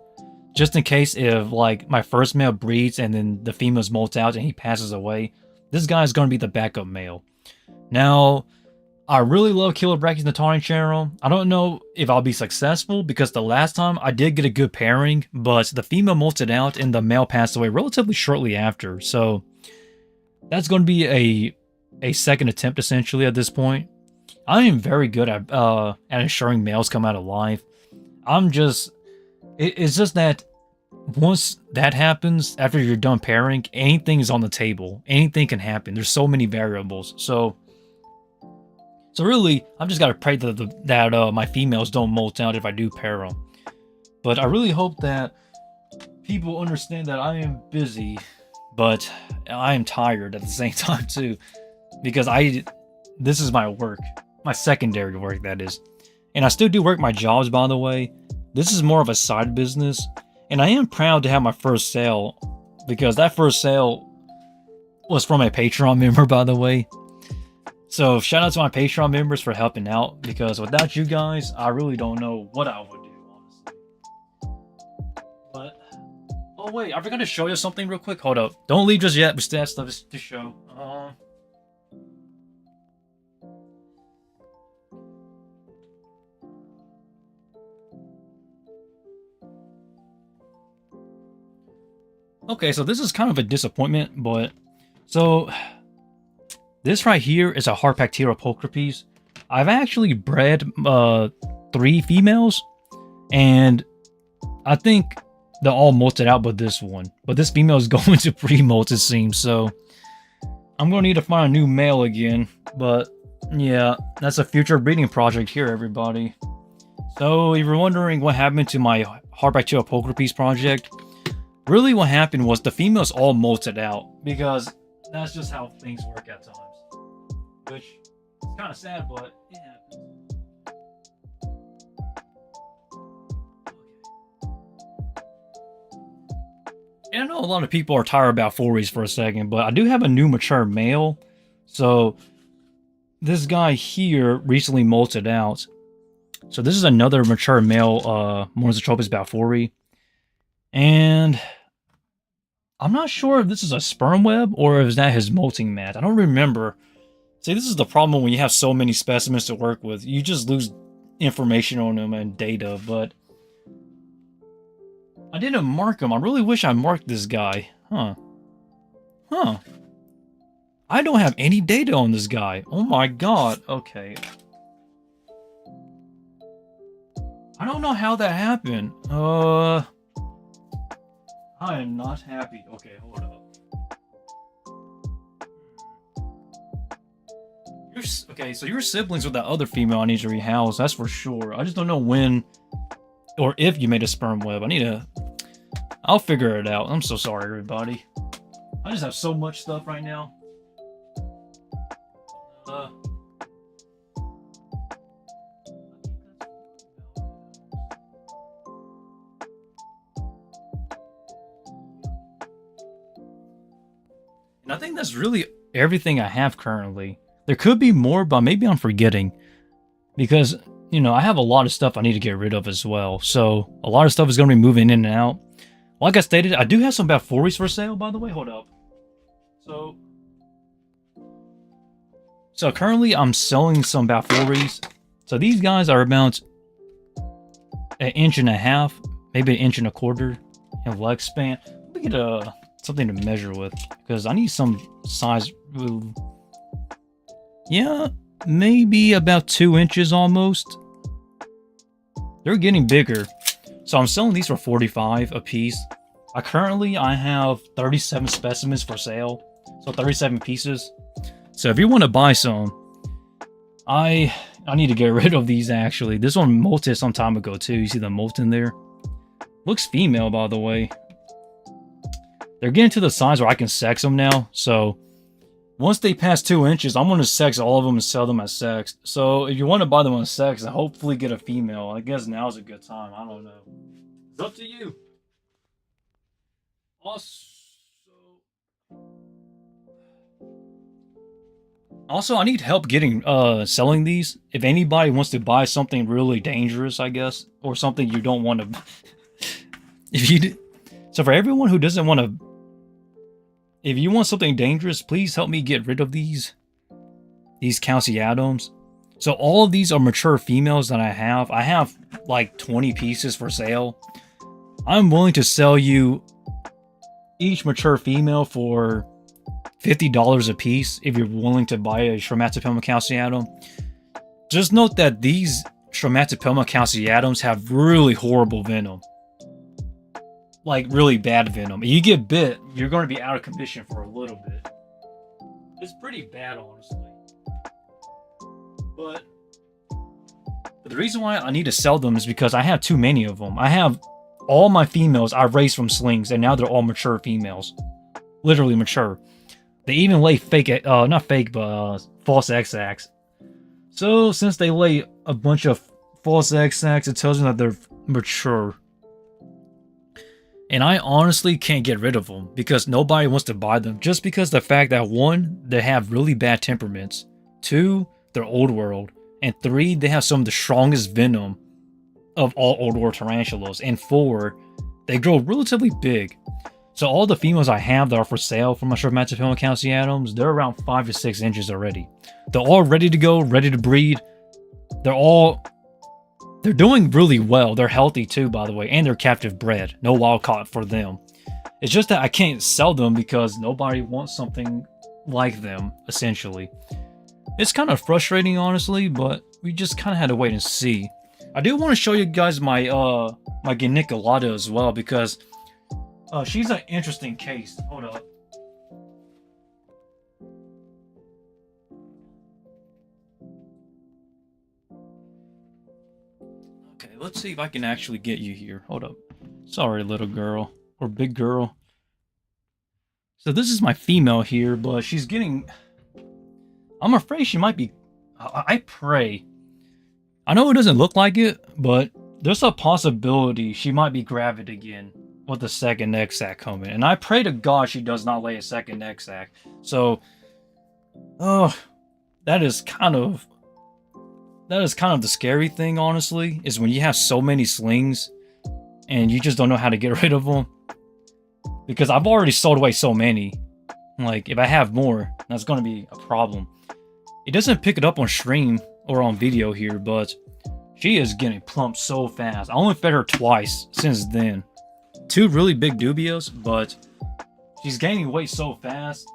just in case if like my first male breeds and then the females molt out and he passes away. This guy is going to be the backup male. Now, I really love Kilobrachys Natonic Charon. I don't know if I'll be successful because the last time I did get a good pairing, but the female molted out and the male passed away relatively shortly after. So that's going to be a second attempt essentially at this point. I am very good at ensuring males come out alive. It's just that once that happens, after you're done pairing, anything is on the table. Anything can happen. There's so many variables. So really, I've just got to pray that my females don't molt out if I do pair them. But I really hope that people understand that I am busy, but I am tired at the same time too. Because this is my work. My secondary work, that is. And I still do work my jobs, by the way. This is more of a side business. And I am proud to have my first sale, because that first sale was from a Patreon member, by the way. So shout out to my Patreon members for helping out, because without you guys, I really don't know what I would do, honestly. But oh wait, I forgot to show you something real quick. Hold up, don't leave just yet. We still have stuff to show. Okay, so this is kind of a disappointment, but so this right here is a Harpactira pulchripes. I've actually bred 3 females, and I think they're all molted out but this one. But this female is going to pre-molt, it seems, so I'm going to need to find a new male again. But yeah, that's a future breeding project here, everybody. So if you're wondering what happened to my Harpactira pulchripes project, really what happened was the females all molted out, because that's just how things work at times. Which is kind of sad, but it happens. And I know a lot of people are tired about 4-Ys for a second, but I do have a new mature male. So this guy here recently molted out. So this is another mature male Monoxotropis balfouri. And I'm not sure if this is a sperm web or is that his molting mat. I don't remember. See, this is the problem when you have so many specimens to work with. You just lose information on them and data, but I didn't mark him. I really wish I marked this guy. Huh. I don't have any data on this guy. Oh my god. Okay. I don't know how that happened. I am not happy. Okay, hold up. Okay, so you're siblings with that other female I need to rehouse, that's for sure. I just don't know when or if you made a sperm web. I'll figure it out. I'm so sorry, everybody. I just have so much stuff right now. And I think that's really everything I have currently. There could be more, but maybe I'm forgetting. Because, you know, I have a lot of stuff I need to get rid of as well. So, a lot of stuff is going to be moving in and out. Like I stated, I do have some balfouris for sale, by the way. Hold up. So currently, I'm selling some balfouris. So, these guys are about 1.5 inches, maybe 1.25 inches in leg span. Let me get something to measure with, because I need some size. Yeah, maybe about 2 inches almost. They're getting bigger. So I'm selling these for $45 a piece. I have 37 specimens for sale. So 37 pieces. So if you want to buy some, I need to get rid of these actually. This one molted some time ago too. You see the molt in there? Looks female, by the way. They're getting to the size where I can sex them now. So once they pass 2 inches, I'm going to sex all of them and sell them as sex. So if you want to buy them on sex and hopefully get a female, I guess now's a good time. I don't know. It's up to you. Also, I need help getting selling these. If anybody wants to buy something really dangerous, I guess, or something you don't want to. So for everyone who doesn't want to. If you want something dangerous, please help me get rid of these calciatoms. So all of these are mature females that I have. I have like 20 pieces for sale. I'm willing to sell you each mature female for $50 a piece if you're willing to buy a Stromatopelma calciatum. Just note that these Stromatopelma calciatums have really horrible venom. Like, really bad venom. If you get bit, you're going to be out of commission for a little bit. It's pretty bad, honestly. But the reason why I need to sell them is because I have too many of them. I have all my females I raised from slings, and now they're all mature females. Literally mature. They even lay fake, not fake, but false egg sacs. So, since they lay a bunch of false egg sacs, it tells me that they're mature. And I honestly can't get rid of them because nobody wants to buy them. Just because the fact that, one, they have really bad temperaments. 2, they're old world. And 3, they have some of the strongest venom of all old world tarantulas. And 4, they grow relatively big. So all the females I have that are for sale from my short Matsueda calciatums, they're around 5 to 6 inches already. They're all ready to go, ready to breed. They're doing really well. They're healthy too, by the way, and they're captive bred. No wild caught for them. It's just that I can't sell them because nobody wants something like them, essentially. It's kind of frustrating, honestly, but we just kind of had to wait and see. I do want to show you guys my my Geniculata as well, because she's an interesting case. Hold up. Okay, let's see if I can actually get you here. Hold up. Sorry, little girl. Or big girl. So this is my female here, but she's getting... I'm afraid she might be... I pray. I know it doesn't look like it, but there's a possibility she might be gravid again with the second egg sac coming. And I pray to God she does not lay a second egg sac. So... that is kind of the scary thing, honestly, is when you have so many slings and you just don't know how to get rid of them. Because I've already sold away so many. Like, if I have more, that's going to be a problem. It doesn't pick it up on stream or on video here, but she is getting plump so fast. I only fed her twice since then. 2 really big dubios, but she's gaining weight so fast.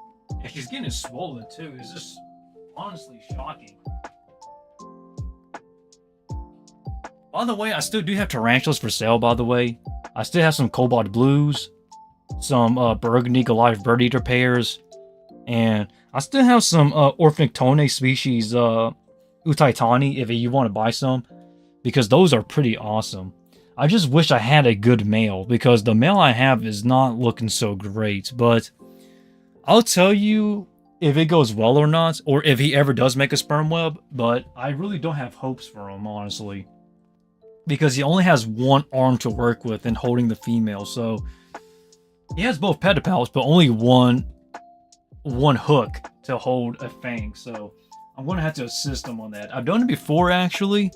And she's getting swollen too. It's just honestly shocking. By the way, I still do have tarantulas for sale, by the way. I still have some cobalt blues, some burgundy Goliath bird eater pairs, and I still have some Orphinctone species Utaitani if you want to buy some, because those are pretty awesome. I just wish I had a good male, because the male I have is not looking so great, but I'll tell you if it goes well or not, or if he ever does make a sperm web, but I really don't have hopes for him, honestly, because he only has one arm to work with and holding the female, so he has both pedipalps, but only one hook to hold a fang, so I'm going to have to assist him on that. I've done it before, actually,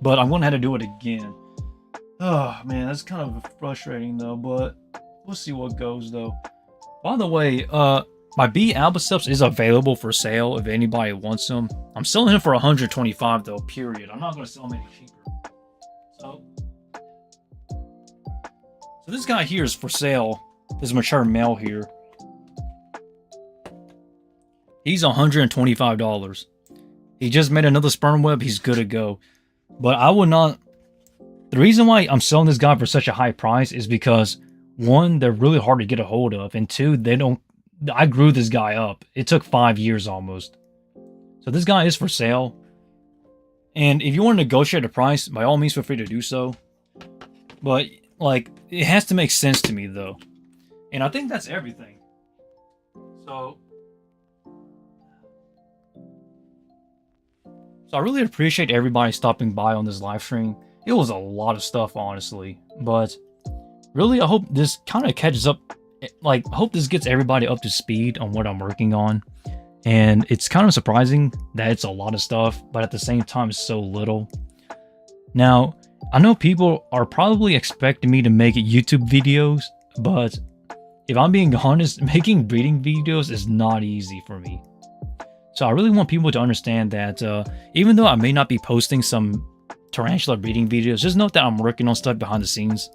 but I'm going to have to do it again. Oh, man, that's kind of frustrating, though, but we'll see what goes, though. By the way, my B albiceps is available for sale if anybody wants them. I'm selling him for $125, though, period. I'm not going to sell him any cheaper. So this guy here is for sale. This mature male here. He's $125. He just made another sperm web. He's good to go. But I would not... The reason why I'm selling this guy for such a high price is because, 1, they're really hard to get a hold of. And 2, they don't... I grew this guy up. It took 5 years almost. So this guy is for sale. And if you want to negotiate a price, by all means feel free to do so. But, like, it has to make sense to me, though. And I think that's everything. So I really appreciate everybody stopping by on this live stream. It was a lot of stuff, honestly. But really, I hope this kind of catches up. Like, I hope this gets everybody up to speed on what I'm working on. And it's kind of surprising that it's a lot of stuff, but at the same time, it's so little. Now, I know people are probably expecting me to make YouTube videos, but if I'm being honest, making breeding videos is not easy for me. So I really want people to understand that even though I may not be posting some tarantula breeding videos, just note that I'm working on stuff behind the scenes.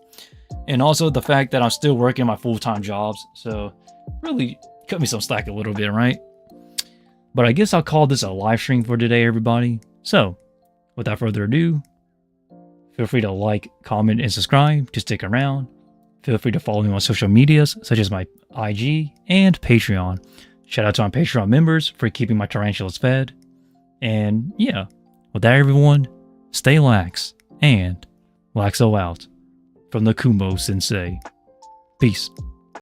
And also the fact that I'm still working my full-time jobs. So really cut me some slack a little bit, right? But I guess I'll call this a live stream for today, everybody. So without further ado, feel free to like, comment, and subscribe to stick around. Feel free to follow me on social medias, such as my IG and Patreon. Shout out to my Patreon members for keeping my tarantulas fed. And yeah, with that, everyone, stay lax, and Laxow out from the Kumo Sensei. Peace.